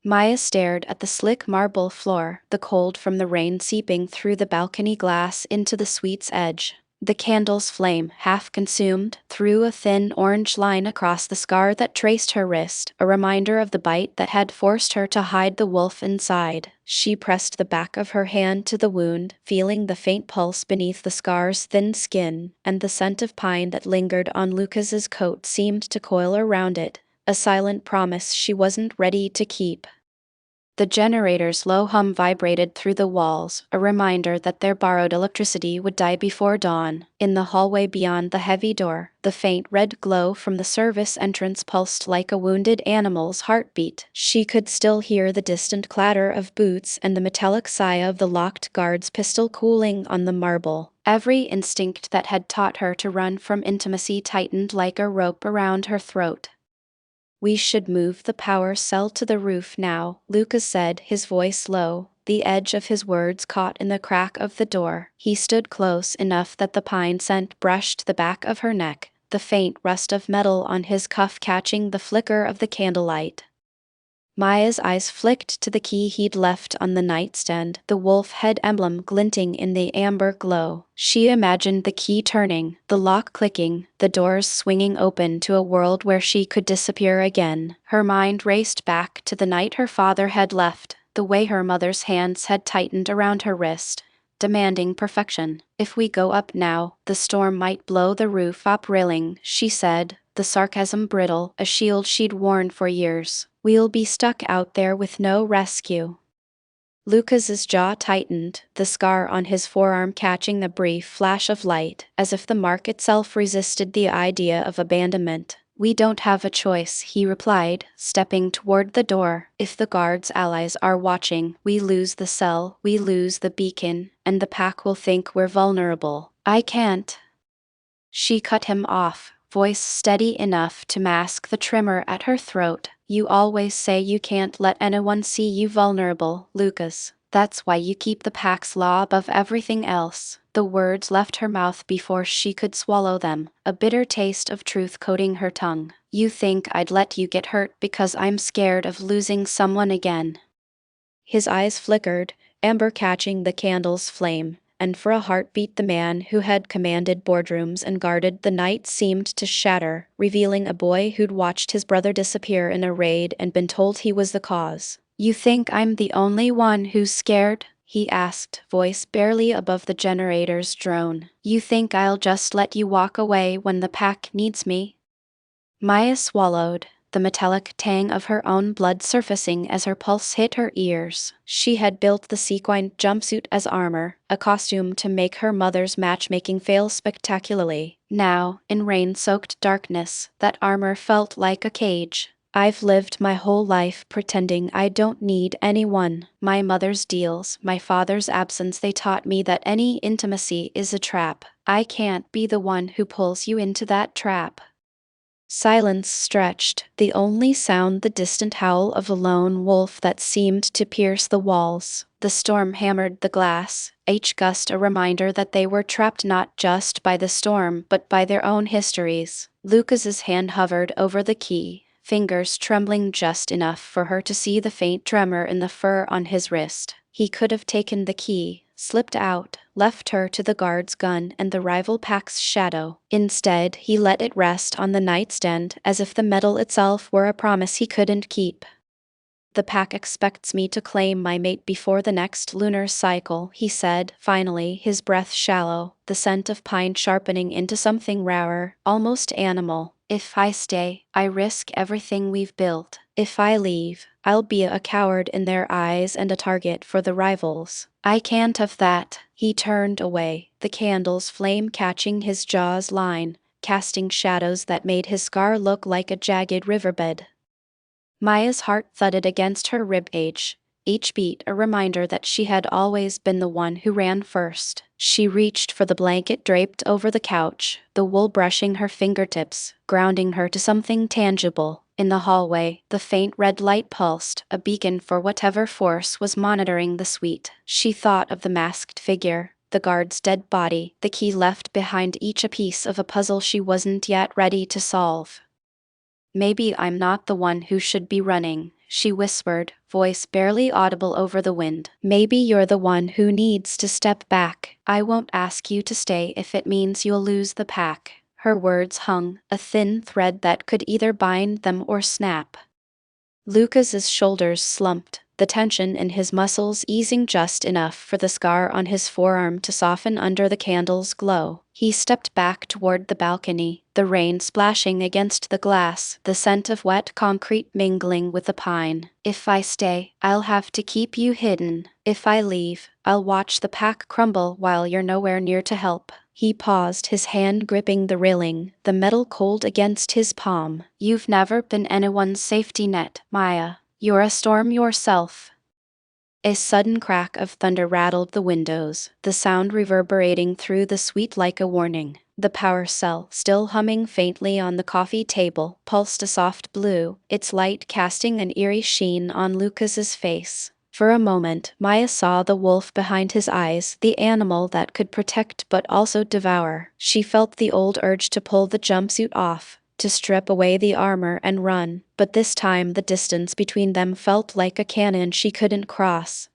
Maya stared at the slick marble floor, the cold from the rain seeping through the balcony glass into the suite's edge. The candle's flame, half consumed, threw a thin orange line across the scar that traced her wrist, a reminder of the bite that had forced her to hide the wolf inside. She pressed the back of her hand to the wound, feeling the faint pulse beneath the scar's thin skin, and the scent of pine that lingered on Lucas's coat seemed to coil around it, a silent promise she wasn't ready to keep. The generator's low hum vibrated through the walls, a reminder that their borrowed electricity would die before dawn. In the hallway beyond the heavy door, the faint red glow from the service entrance pulsed like a wounded animal's heartbeat. She could still hear the distant clatter of boots and the metallic sigh of the locked guard's pistol cooling on the marble. Every instinct that had taught her to run from intimacy tightened like a rope around her throat. "We should move the power cell to the roof now," Lucas said, his voice low. The edge of his words caught in the crack of the door. He stood close enough that the pine scent brushed the back of her neck, the faint rust of metal on his cuff catching the flicker of the candlelight. Maya's eyes flicked to the key he'd left on the nightstand, the wolf head emblem glinting in the amber glow. She imagined the key turning, the lock clicking, the doors swinging open to a world where she could disappear again. Her mind raced back to the night her father had left, the way her mother's hands had tightened around her wrist, demanding perfection. "If we go up now, the storm might blow the roof-top railing," she said, the sarcasm brittle, a shield she'd worn for years. "We'll be stuck out there with no rescue." Lucas's jaw tightened, the scar on his forearm catching the brief flash of light, as if the mark itself resisted the idea of abandonment. We don't have a choice, he replied, stepping toward the door. If the guard's allies are watching, we lose the cell, we lose the beacon, and the pack will think we're vulnerable. I can't. She cut him off, voice steady enough to mask the tremor at her throat. You always say you can't let anyone see you vulnerable, Lucas. That's why you keep the pack's law above everything else. The words left her mouth before she could swallow them, a bitter taste of truth coating her tongue. You think I'd let you get hurt because I'm scared of losing someone again. His eyes flickered, amber catching the candle's flame, and for a heartbeat the man who had commanded boardrooms and guarded the night seemed to shatter, revealing a boy who'd watched his brother disappear in a raid and been told he was the cause. You think I'm the only one who's scared? He asked, voice barely above the generator's drone. You think I'll just let you walk away when the pack needs me? Maya swallowed, the metallic tang of her own blood surfacing as her pulse hit her ears. She had built the sequined jumpsuit as armor, a costume to make her mother's matchmaking fail spectacularly. Now, in rain-soaked darkness, that armor felt like a cage. I've lived my whole life pretending I don't need anyone. My mother's deals, my father's absence, they taught me that any intimacy is a trap. I can't be the one who pulls you into that trap. Silence stretched, the only sound the distant howl of a lone wolf that seemed to pierce the walls. The storm hammered the glass, each gust a reminder that they were trapped not just by the storm but by their own histories. Lucas's hand hovered over the key, fingers trembling just enough for her to see the faint tremor in the fur on his wrist. He could have taken the key, slipped out, left her to the guard's gun and the rival pack's shadow. Instead, he let it rest on the nightstand as if the metal itself were a promise he couldn't keep. The pack expects me to claim my mate before the next lunar cycle, he said, finally, his breath shallow, the scent of pine sharpening into something rarer, almost animal. If I stay, I risk everything we've built. If I leave, I'll be a coward in their eyes and a target for the rivals. I can't have that. He turned away, the candle's flame catching his jaw's line, casting shadows that made his scar look like a jagged riverbed. Maya's heart thudded against her ribcage, each beat a reminder that she had always been the one who ran first. She reached for the blanket draped over the couch, the wool brushing her fingertips, grounding her to something tangible. In the hallway, the faint red light pulsed, a beacon for whatever force was monitoring the suite. She thought of the masked figure, the guard's dead body, the key left behind, each a piece of a puzzle she wasn't yet ready to solve. Maybe I'm not the one who should be running, she whispered, voice barely audible over the wind. Maybe you're the one who needs to step back. I won't ask you to stay if it means you'll lose the pack. Her words hung, a thin thread that could either bind them or snap. Lucas's shoulders slumped, the tension in his muscles easing just enough for the scar on his forearm to soften under the candle's glow. He stepped back toward the balcony, the rain splashing against the glass, the scent of wet concrete mingling with the pine. If I stay, I'll have to keep you hidden. If I leave, I'll watch the pack crumble while you're nowhere near to help. He paused, his hand gripping the railing, the metal cold against his palm. You've never been anyone's safety net, Maya. You're a storm yourself. A sudden crack of thunder rattled the windows, the sound reverberating through the suite like a warning. The power cell, still humming faintly on the coffee table, pulsed a soft blue, its light casting an eerie sheen on Lucas's face. For a moment, Maya saw the wolf behind his eyes, the animal that could protect but also devour. She felt the old urge to pull the jumpsuit off, to strip away the armor and run, but this time the distance between them felt like a canyon she couldn't cross.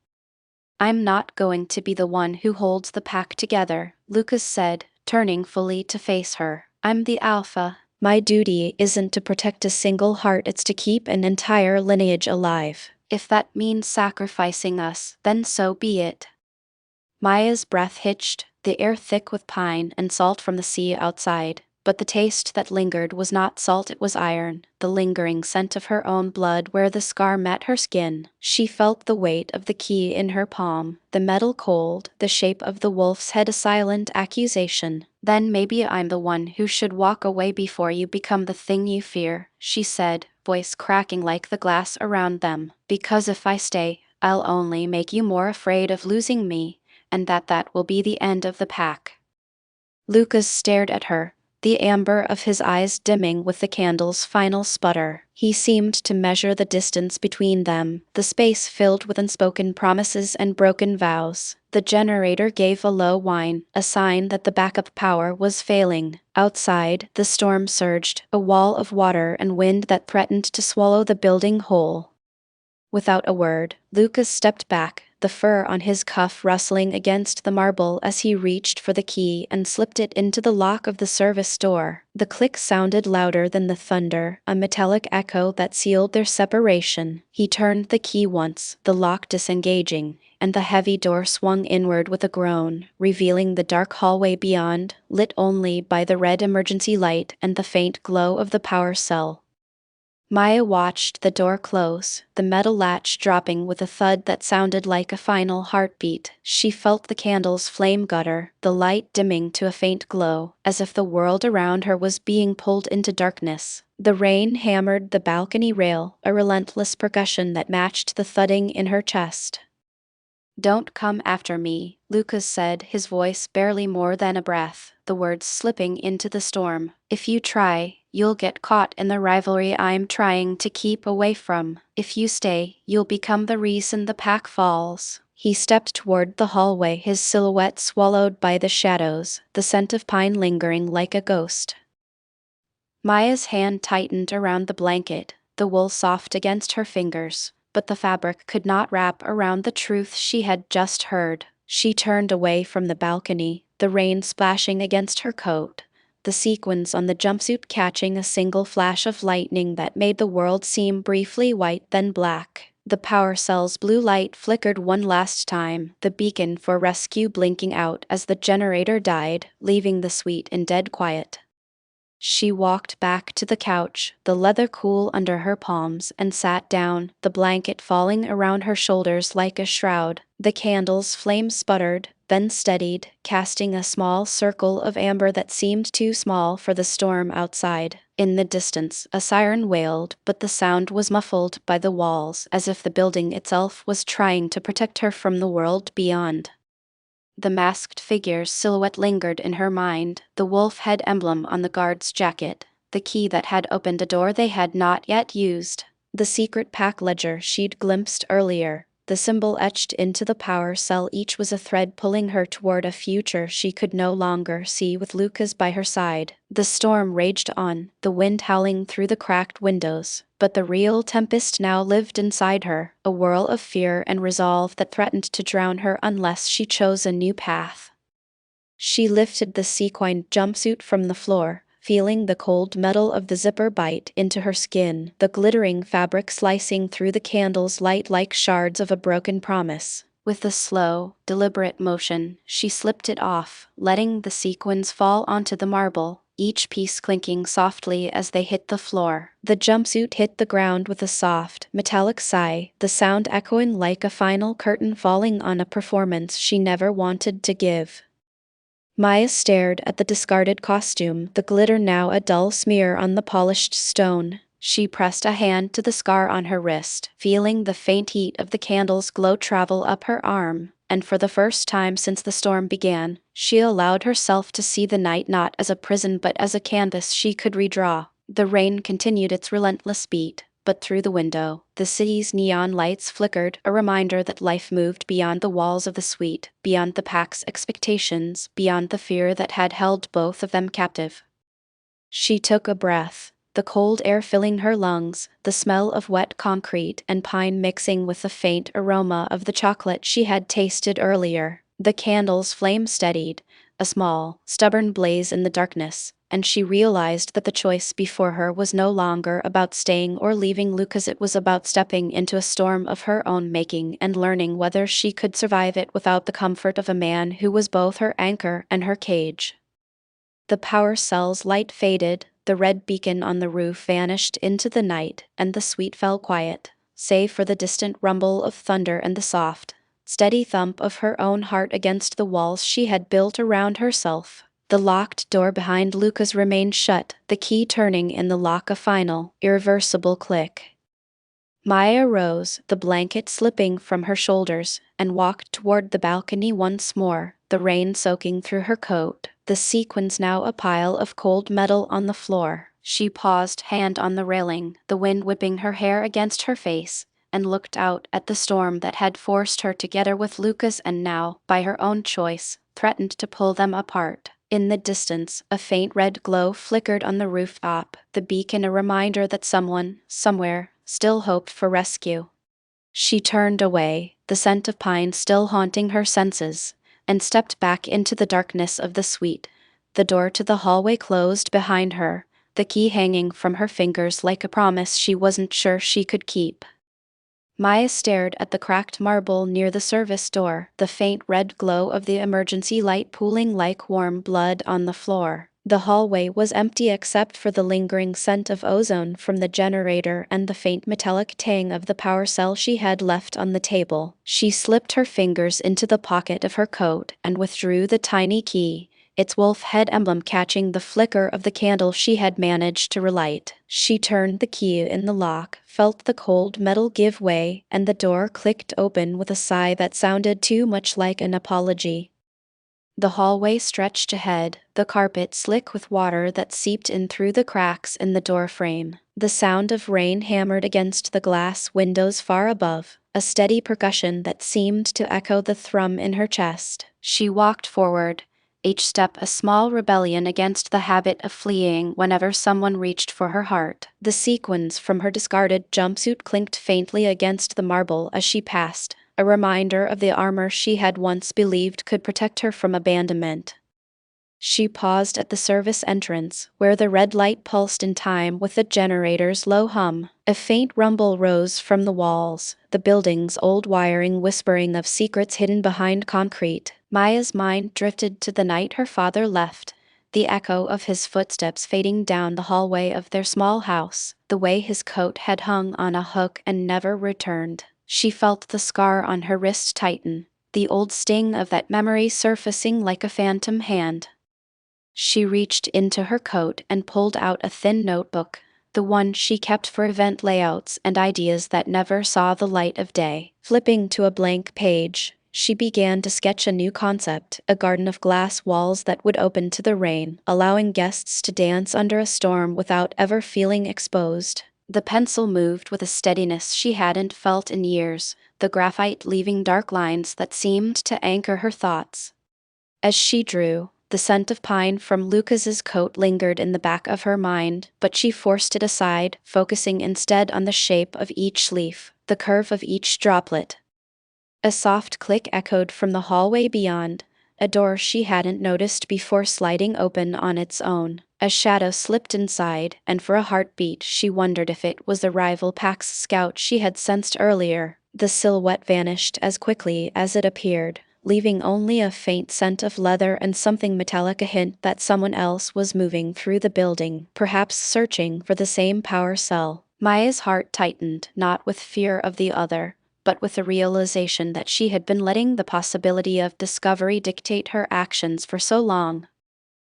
I'm not going to be the one who holds the pack together, Lucas said, turning fully to face her. I'm the alpha. My duty isn't to protect a single heart, it's to keep an entire lineage alive. If that means sacrificing us, then so be it. Maya's breath hitched, the air thick with pine and salt from the sea outside. But the taste that lingered was not salt, it was iron, the lingering scent of her own blood where the scar met her skin. She felt the weight of the key in her palm, the metal cold, the shape of the wolf's head a silent accusation. Then maybe I'm the one who should walk away before you become the thing you fear, she said, voice cracking like the glass around them. Because if I stay, I'll only make you more afraid of losing me, and that will be the end of the pack. Lucas stared at her, the amber of his eyes dimming with the candle's final sputter. He seemed to measure the distance between them, the space filled with unspoken promises and broken vows. The generator gave a low whine, a sign that the backup power was failing. Outside, the storm surged, a wall of water and wind that threatened to swallow the building whole. Without a word, Lucas stepped back, the fur on his cuff rustling against the marble as he reached for the key and slipped it into the lock of the service door. The click sounded louder than the thunder, a metallic echo that sealed their separation. He turned the key once, the lock disengaging, and the heavy door swung inward with a groan, revealing the dark hallway beyond, lit only by the red emergency light and the faint glow of the power cell. Maya watched the door close, the metal latch dropping with a thud that sounded like a final heartbeat. She felt the candle's flame gutter, the light dimming to a faint glow, as if the world around her was being pulled into darkness. The rain hammered the balcony rail, a relentless percussion that matched the thudding in her chest. "Don't come after me," Lucas said, his voice barely more than a breath, the words slipping into the storm. "If you try, you'll get caught in the rivalry I'm trying to keep away from. If you stay, you'll become the reason the pack falls." He stepped toward the hallway, his silhouette swallowed by the shadows, the scent of pine lingering like a ghost. Maya's hand tightened around the blanket, the wool soft against her fingers, but the fabric could not wrap around the truth she had just heard. She turned away from the balcony, the rain splashing against her coat, the sequins on the jumpsuit catching a single flash of lightning that made the world seem briefly white then black. The power cell's blue light flickered one last time, the beacon for rescue blinking out as the generator died, leaving the suite in dead quiet. She walked back to the couch, the leather cool under her palms, and sat down, the blanket falling around her shoulders like a shroud. The candle's flame sputtered, then steadied, casting a small circle of amber that seemed too small for the storm outside. In the distance, a siren wailed, but the sound was muffled by the walls, as if the building itself was trying to protect her from the world beyond. The masked figure's silhouette lingered in her mind, the wolf head emblem on the guard's jacket, the key that had opened a door they had not yet used, the secret pack ledger she'd glimpsed earlier, the symbol etched into the power cell. Each was a thread pulling her toward a future she could no longer see with Lucas by her side. The storm raged on, the wind howling through the cracked windows, but the real tempest now lived inside her, a whirl of fear and resolve that threatened to drown her unless she chose a new path. She lifted the sequined jumpsuit from the floor, feeling the cold metal of the zipper bite into her skin, the glittering fabric slicing through the candle's light like shards of a broken promise. With a slow, deliberate motion, she slipped it off, letting the sequins fall onto the marble, each piece clinking softly as they hit the floor. The jumpsuit hit the ground with a soft, metallic sigh, the sound echoing like a final curtain falling on a performance she never wanted to give. Maya stared at the discarded costume, the glitter now a dull smear on the polished stone. She pressed a hand to the scar on her wrist, feeling the faint heat of the candle's glow travel up her arm, and for the first time since the storm began, she allowed herself to see the night not as a prison but as a canvas she could redraw. The rain continued its relentless beat, but through the window, the city's neon lights flickered, a reminder that life moved beyond the walls of the suite, beyond the pack's expectations, beyond the fear that had held both of them captive. She took a breath, the cold air filling her lungs, the smell of wet concrete and pine mixing with the faint aroma of the chocolate she had tasted earlier. The candle's flame steadied, a small, stubborn blaze in the darkness, and she realized that the choice before her was no longer about staying or leaving Lucas. It was about stepping into a storm of her own making and learning whether she could survive it without the comfort of a man who was both her anchor and her cage. The power cell's light faded, the red beacon on the roof vanished into the night, and the suite fell quiet, save for the distant rumble of thunder and the soft, steady thump of her own heart against the walls she had built around herself. The locked door behind Lucas remained shut, the key turning in the lock a final, irreversible click. Maya rose, the blanket slipping from her shoulders, and walked toward the balcony once more, the rain soaking through her coat, the sequins now a pile of cold metal on the floor. She paused, hand on the railing, the wind whipping her hair against her face, and looked out at the storm that had forced her together with Lucas and now, by her own choice, threatened to pull them apart. In the distance, a faint red glow flickered on the rooftop, the beacon a reminder that someone, somewhere, still hoped for rescue. She turned away, the scent of pine still haunting her senses, and stepped back into the darkness of the suite. The door to the hallway closed behind her, the key hanging from her fingers like a promise she wasn't sure she could keep. Maya stared at the cracked marble near the service door, the faint red glow of the emergency light pooling like warm blood on the floor. The hallway was empty except for the lingering scent of ozone from the generator and the faint metallic tang of the power cell she had left on the table. She slipped her fingers into the pocket of her coat and withdrew the tiny key, its wolf head emblem catching the flicker of the candle she had managed to relight. She turned the key in the lock, felt the cold metal give way, and the door clicked open with a sigh that sounded too much like an apology. The hallway stretched ahead, the carpet slick with water that seeped in through the cracks in the door frame. The sound of rain hammered against the glass windows far above, a steady percussion that seemed to echo the thrum in her chest. She walked forward, each step a small rebellion against the habit of fleeing whenever someone reached for her heart. The sequins from her discarded jumpsuit clinked faintly against the marble as she passed, a reminder of the armor she had once believed could protect her from abandonment. She paused at the service entrance, where the red light pulsed in time with the generator's low hum. A faint rumble rose from the walls, the building's old wiring whispering of secrets hidden behind concrete. Maya's mind drifted to the night her father left, the echo of his footsteps fading down the hallway of their small house, the way his coat had hung on a hook and never returned. She felt the scar on her wrist tighten, the old sting of that memory surfacing like a phantom hand. She reached into her coat and pulled out a thin notebook, the one she kept for event layouts and ideas that never saw the light of day. Flipping to a blank page, she began to sketch a new concept, a garden of glass walls that would open to the rain, allowing guests to dance under a storm without ever feeling exposed. The pencil moved with a steadiness she hadn't felt in years, the graphite leaving dark lines that seemed to anchor her thoughts. As she drew, the scent of pine from Lucas's coat lingered in the back of her mind, but she forced it aside, focusing instead on the shape of each leaf, the curve of each droplet. A soft click echoed from the hallway beyond, a door she hadn't noticed before sliding open on its own. A shadow slipped inside, and for a heartbeat she wondered if it was the rival pack's scout she had sensed earlier. The silhouette vanished as quickly as it appeared, leaving only a faint scent of leather and something metallic, a hint that someone else was moving through the building, perhaps searching for the same power cell. Maya's heart tightened, not with fear of the other, but with the realization that she had been letting the possibility of discovery dictate her actions for so long.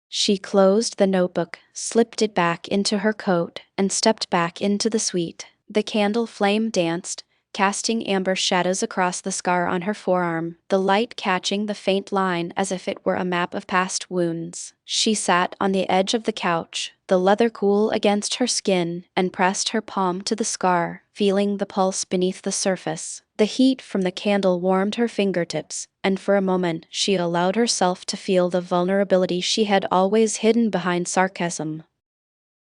She closed the notebook, slipped it back into her coat, and stepped back into the suite. The candle flame danced, casting amber shadows across the scar on her forearm, the light catching the faint line as if it were a map of past wounds. She sat on the edge of the couch, the leather cool against her skin, and pressed her palm to the scar, feeling the pulse beneath the surface. The heat from the candle warmed her fingertips, and for a moment she allowed herself to feel the vulnerability she had always hidden behind sarcasm.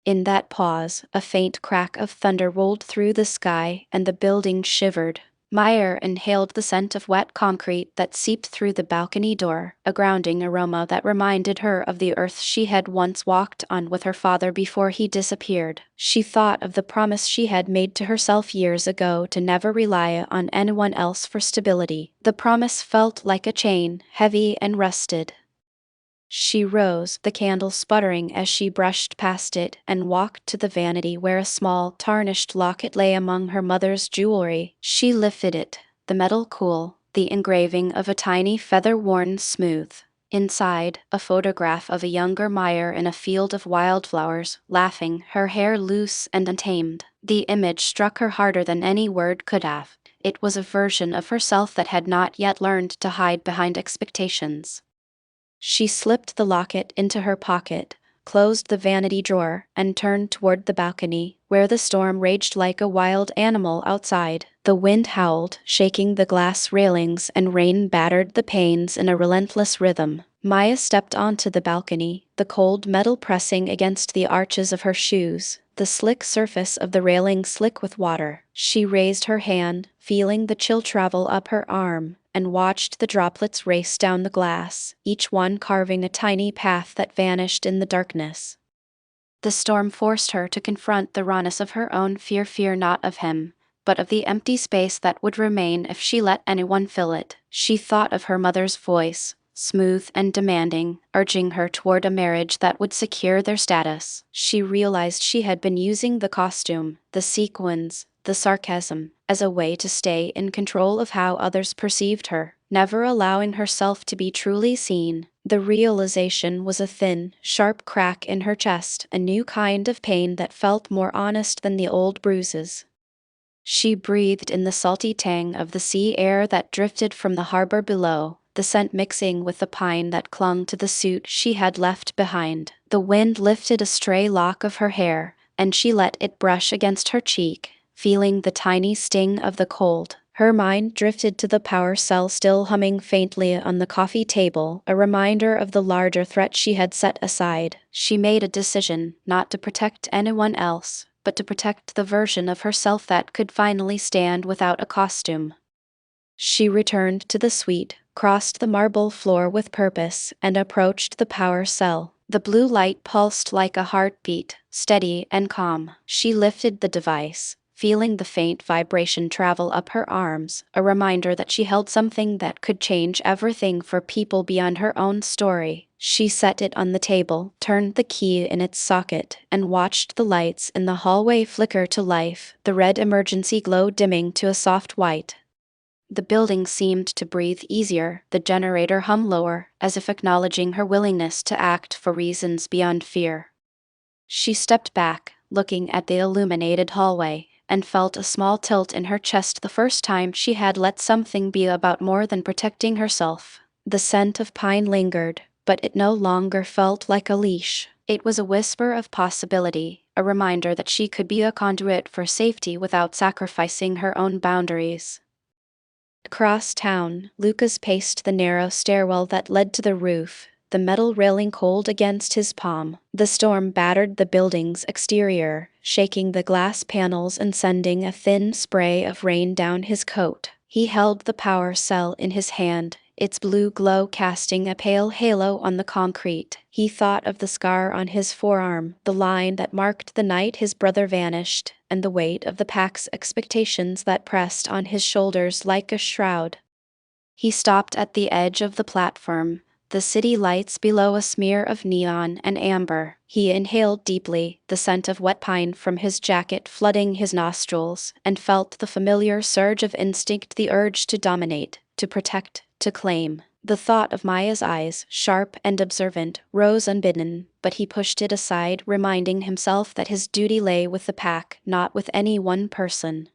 In that pause, a faint crack of thunder rolled through the sky, and the building shivered. Maya inhaled the scent of wet concrete that seeped through the balcony door, a grounding aroma that reminded her of the earth she had once walked on with her father before he disappeared. She thought of the promise she had made to herself years ago to never rely on anyone else for stability. The promise felt like a chain, heavy and rusted. She rose, the candle sputtering as she brushed past it, and walked to the vanity where a small, tarnished locket lay among her mother's jewelry. She lifted it, the metal cool, the engraving of a tiny feather worn smooth. Inside, a photograph of a younger Meyer in a field of wildflowers, laughing, her hair loose and untamed. The image struck her harder than any word could have. It was a version of herself that had not yet learned to hide behind expectations. She slipped the locket into her pocket, closed the vanity drawer, and turned toward the balcony, where the storm raged like a wild animal outside. The wind howled, shaking the glass railings, and rain battered the panes in a relentless rhythm. Maya stepped onto the balcony, the cold metal pressing against the arches of her shoes, the slick surface of the railing slick with water. She raised her hand, feeling the chill travel up her arm, and watched the droplets race down the glass, each one carving a tiny path that vanished in the darkness. The storm forced her to confront the rawness of her own fear not of him, but of the empty space that would remain if she let anyone fill it. She thought of her mother's voice, smooth and demanding, urging her toward a marriage that would secure their status. She realized she had been using the costume, the sequins, the sarcasm, as a way to stay in control of how others perceived her, never allowing herself to be truly seen. The realization was a thin, sharp crack in her chest, a new kind of pain that felt more honest than the old bruises. She breathed in the salty tang of the sea air that drifted from the harbor below, the scent mixing with the pine that clung to the suit she had left behind. The wind lifted a stray lock of her hair, and she let it brush against her cheek, feeling the tiny sting of the cold. Her mind drifted to the power cell still humming faintly on the coffee table, a reminder of the larger threat she had set aside. She made a decision not to protect anyone else, but to protect the version of herself that could finally stand without a costume. She returned to the suite, crossed the marble floor with purpose, and approached the power cell. The blue light pulsed like a heartbeat, steady and calm. She lifted the device, feeling the faint vibration travel up her arms, a reminder that she held something that could change everything for people beyond her own story. She set it on the table, turned the key in its socket, and watched the lights in the hallway flicker to life, the red emergency glow dimming to a soft white. The building seemed to breathe easier, the generator hum lower, as if acknowledging her willingness to act for reasons beyond fear. She stepped back, looking at the illuminated hallway, and felt a small tilt in her chest the first time she had let something be about more than protecting herself. The scent of pine lingered, but it no longer felt like a leash. It was a whisper of possibility, a reminder that she could be a conduit for safety without sacrificing her own boundaries. Across town, Lucas paced the narrow stairwell that led to the roof, the metal railing cold against his palm. The storm battered the building's exterior, shaking the glass panels and sending a thin spray of rain down his coat. He held the power cell in his hand, its blue glow casting a pale halo on the concrete. He thought of the scar on his forearm, the line that marked the night his brother vanished, and the weight of the pack's expectations that pressed on his shoulders like a shroud. He stopped at the edge of the platform, the city lights below a smear of neon and amber. He inhaled deeply, the scent of wet pine from his jacket flooding his nostrils, and felt the familiar surge of instinct, the urge to dominate, to protect, to claim. The thought of Maya's eyes, sharp and observant, rose unbidden, but he pushed it aside, reminding himself that his duty lay with the pack, not with any one person.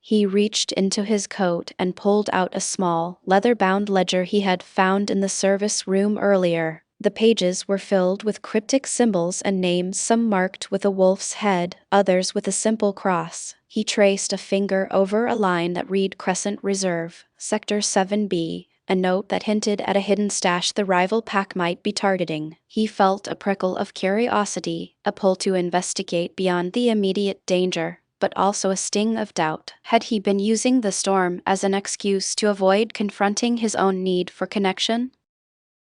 He reached into his coat and pulled out a small, leather-bound ledger he had found in the service room earlier. The pages were filled with cryptic symbols and names, some marked with a wolf's head, others with a simple cross. He traced a finger over a line that read Crescent Reserve, Sector 7B, a note that hinted at a hidden stash the rival pack might be targeting. He felt a prickle of curiosity, a pull to investigate beyond the immediate danger, but also a sting of doubt. Had he been using the storm as an excuse to avoid confronting his own need for connection?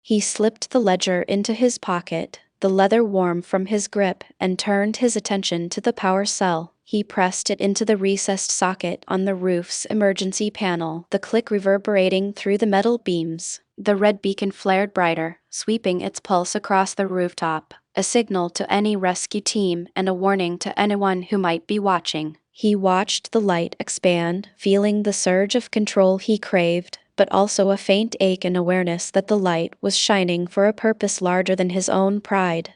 He slipped the ledger into his pocket, the leather warm from his grip, and turned his attention to the power cell. He pressed it into the recessed socket on the roof's emergency panel, the click reverberating through the metal beams. The red beacon flared brighter, sweeping its pulse across the rooftop, a signal to any rescue team and a warning to anyone who might be watching. He watched the light expand, feeling the surge of control he craved, but also a faint ache and awareness that the light was shining for a purpose larger than his own pride.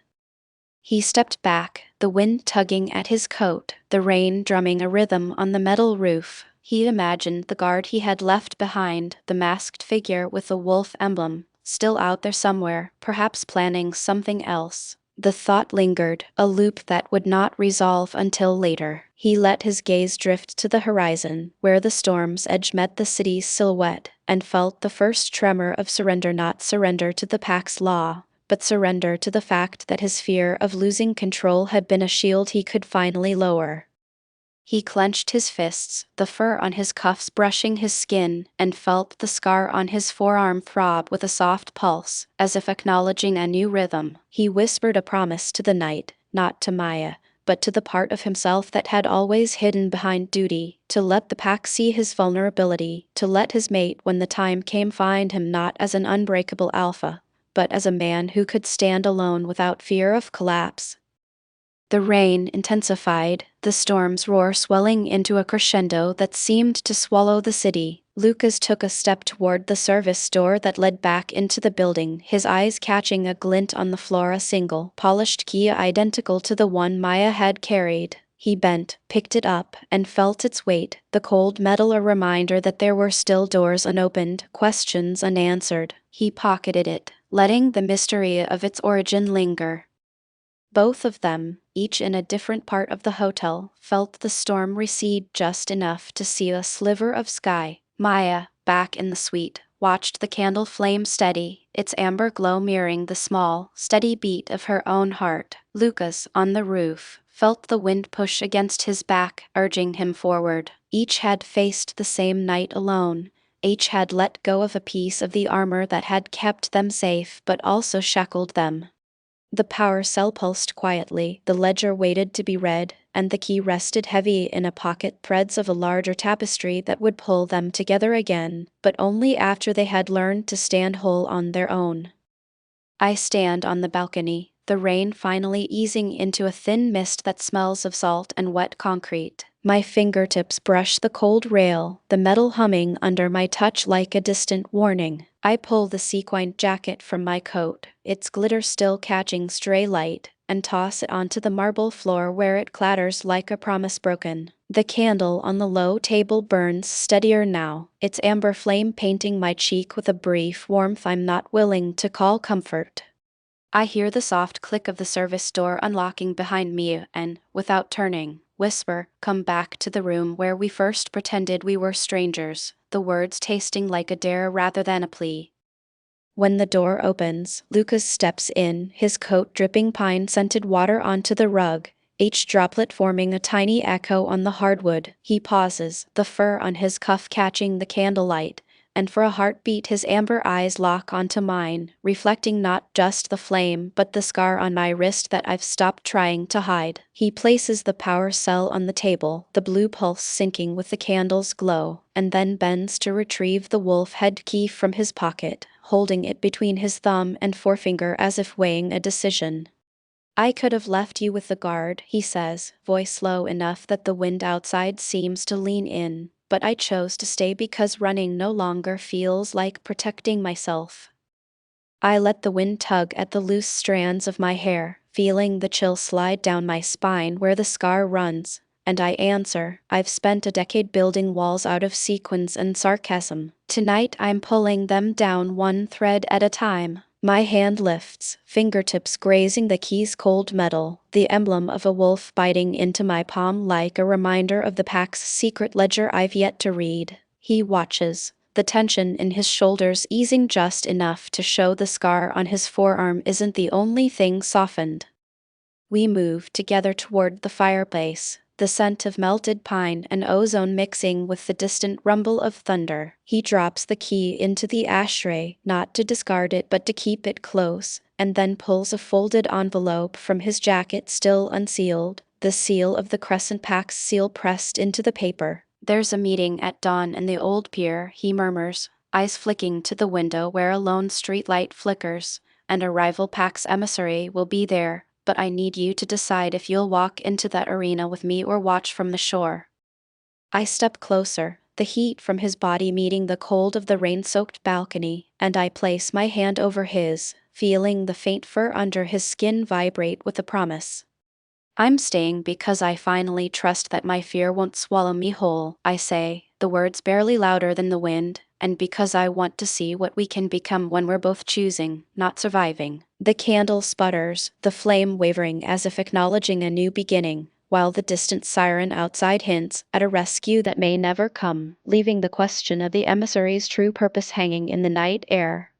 He stepped back, the wind tugging at his coat, the rain drumming a rhythm on the metal roof. He imagined the guard he had left behind, the masked figure with the wolf emblem, still out there somewhere, perhaps planning something else. The thought lingered, a loop that would not resolve until later. He let his gaze drift to the horizon, where the storm's edge met the city's silhouette, and felt the first tremor of surrender, not surrender to the pack's law, but surrender to the fact that his fear of losing control had been a shield he could finally lower. He clenched his fists, the fur on his cuffs brushing his skin, and felt the scar on his forearm throb with a soft pulse, as if acknowledging a new rhythm. He whispered a promise to the night, not to Maya, but to the part of himself that had always hidden behind duty, to let the pack see his vulnerability, to let his mate, when the time came, find him not as an unbreakable alpha, but as a man who could stand alone without fear of collapse. The rain intensified, the storm's roar swelling into a crescendo that seemed to swallow the city. Lucas took a step toward the service door that led back into the building, his eyes catching a glint on the floor, a single, polished key identical to the one Maya had carried. He bent, picked it up, and felt its weight, the cold metal a reminder that there were still doors unopened, questions unanswered. He pocketed it, letting the mystery of its origin linger. Both of them, each in a different part of the hotel, felt the storm recede just enough to see a sliver of sky. Maya, back in the suite, watched the candle flame steady, its amber glow mirroring the small, steady beat of her own heart. Lucas, on the roof, felt the wind push against his back, urging him forward. Each had faced the same night alone. Each had let go of a piece of the armor that had kept them safe but also shackled them. The power cell pulsed quietly, the ledger waited to be read, and the key rested heavy in a pocket, threads of a larger tapestry that would pull them together again, but only after they had learned to stand whole on their own. I stand on the balcony, the rain finally easing into a thin mist that smells of salt and wet concrete. My fingertips brush the cold rail, the metal humming under my touch like a distant warning. I pull the sequined jacket from my coat, its glitter still catching stray light, and toss it onto the marble floor where it clatters like a promise broken. The candle on the low table burns steadier now, its amber flame painting my cheek with a brief warmth I'm not willing to call comfort. I hear the soft click of the service door unlocking behind me and, without turning, whisper, "Come back to the room where we first pretended we were strangers," the words tasting like a dare rather than a plea. When the door opens, Lucas steps in, his coat dripping pine-scented water onto the rug, each droplet forming a tiny echo on the hardwood. He pauses, the fur on his cuff catching the candlelight, and for a heartbeat his amber eyes lock onto mine, reflecting not just the flame but the scar on my wrist that I've stopped trying to hide. He places the power cell on the table, the blue pulse sinking with the candle's glow, and then bends to retrieve the wolf head key from his pocket, holding it between his thumb and forefinger as if weighing a decision. "I could have left you with the guard," he says, voice low enough that the wind outside seems to lean in, "but I chose to stay because running no longer feels like protecting myself." I let the wind tug at the loose strands of my hair, feeling the chill slide down my spine where the scar runs, and I answer, "I've spent a decade building walls out of sequins and sarcasm. Tonight I'm pulling them down one thread at a time." My hand lifts, fingertips grazing the key's cold metal, the emblem of a wolf biting into my palm like a reminder of the pack's secret ledger I've yet to read. He watches, the tension in his shoulders easing just enough to show the scar on his forearm isn't the only thing softened. We move together toward the fireplace, the scent of melted pine and ozone mixing with the distant rumble of thunder. He drops the key into the ashtray, not to discard it but to keep it close, and then pulls a folded envelope from his jacket still unsealed, the seal of the Crescent Pack's seal pressed into the paper. "There's a meeting at dawn in the old pier," he murmurs, eyes flicking to the window where a lone streetlight flickers, "and a rival pack's emissary will be there. But I need you to decide if you'll walk into that arena with me or watch from the shore." I step closer, the heat from his body meeting the cold of the rain-soaked balcony, and I place my hand over his, feeling the faint fur under his skin vibrate with a promise. I'm staying because I finally trust that my fear won't swallow me whole, I say, the words barely louder than the wind, and because I want to see what we can become when we're both choosing, not surviving. The candle sputters, the flame wavering as if acknowledging a new beginning, while the distant siren outside hints at a rescue that may never come, leaving the question of the emissary's true purpose hanging in the night air.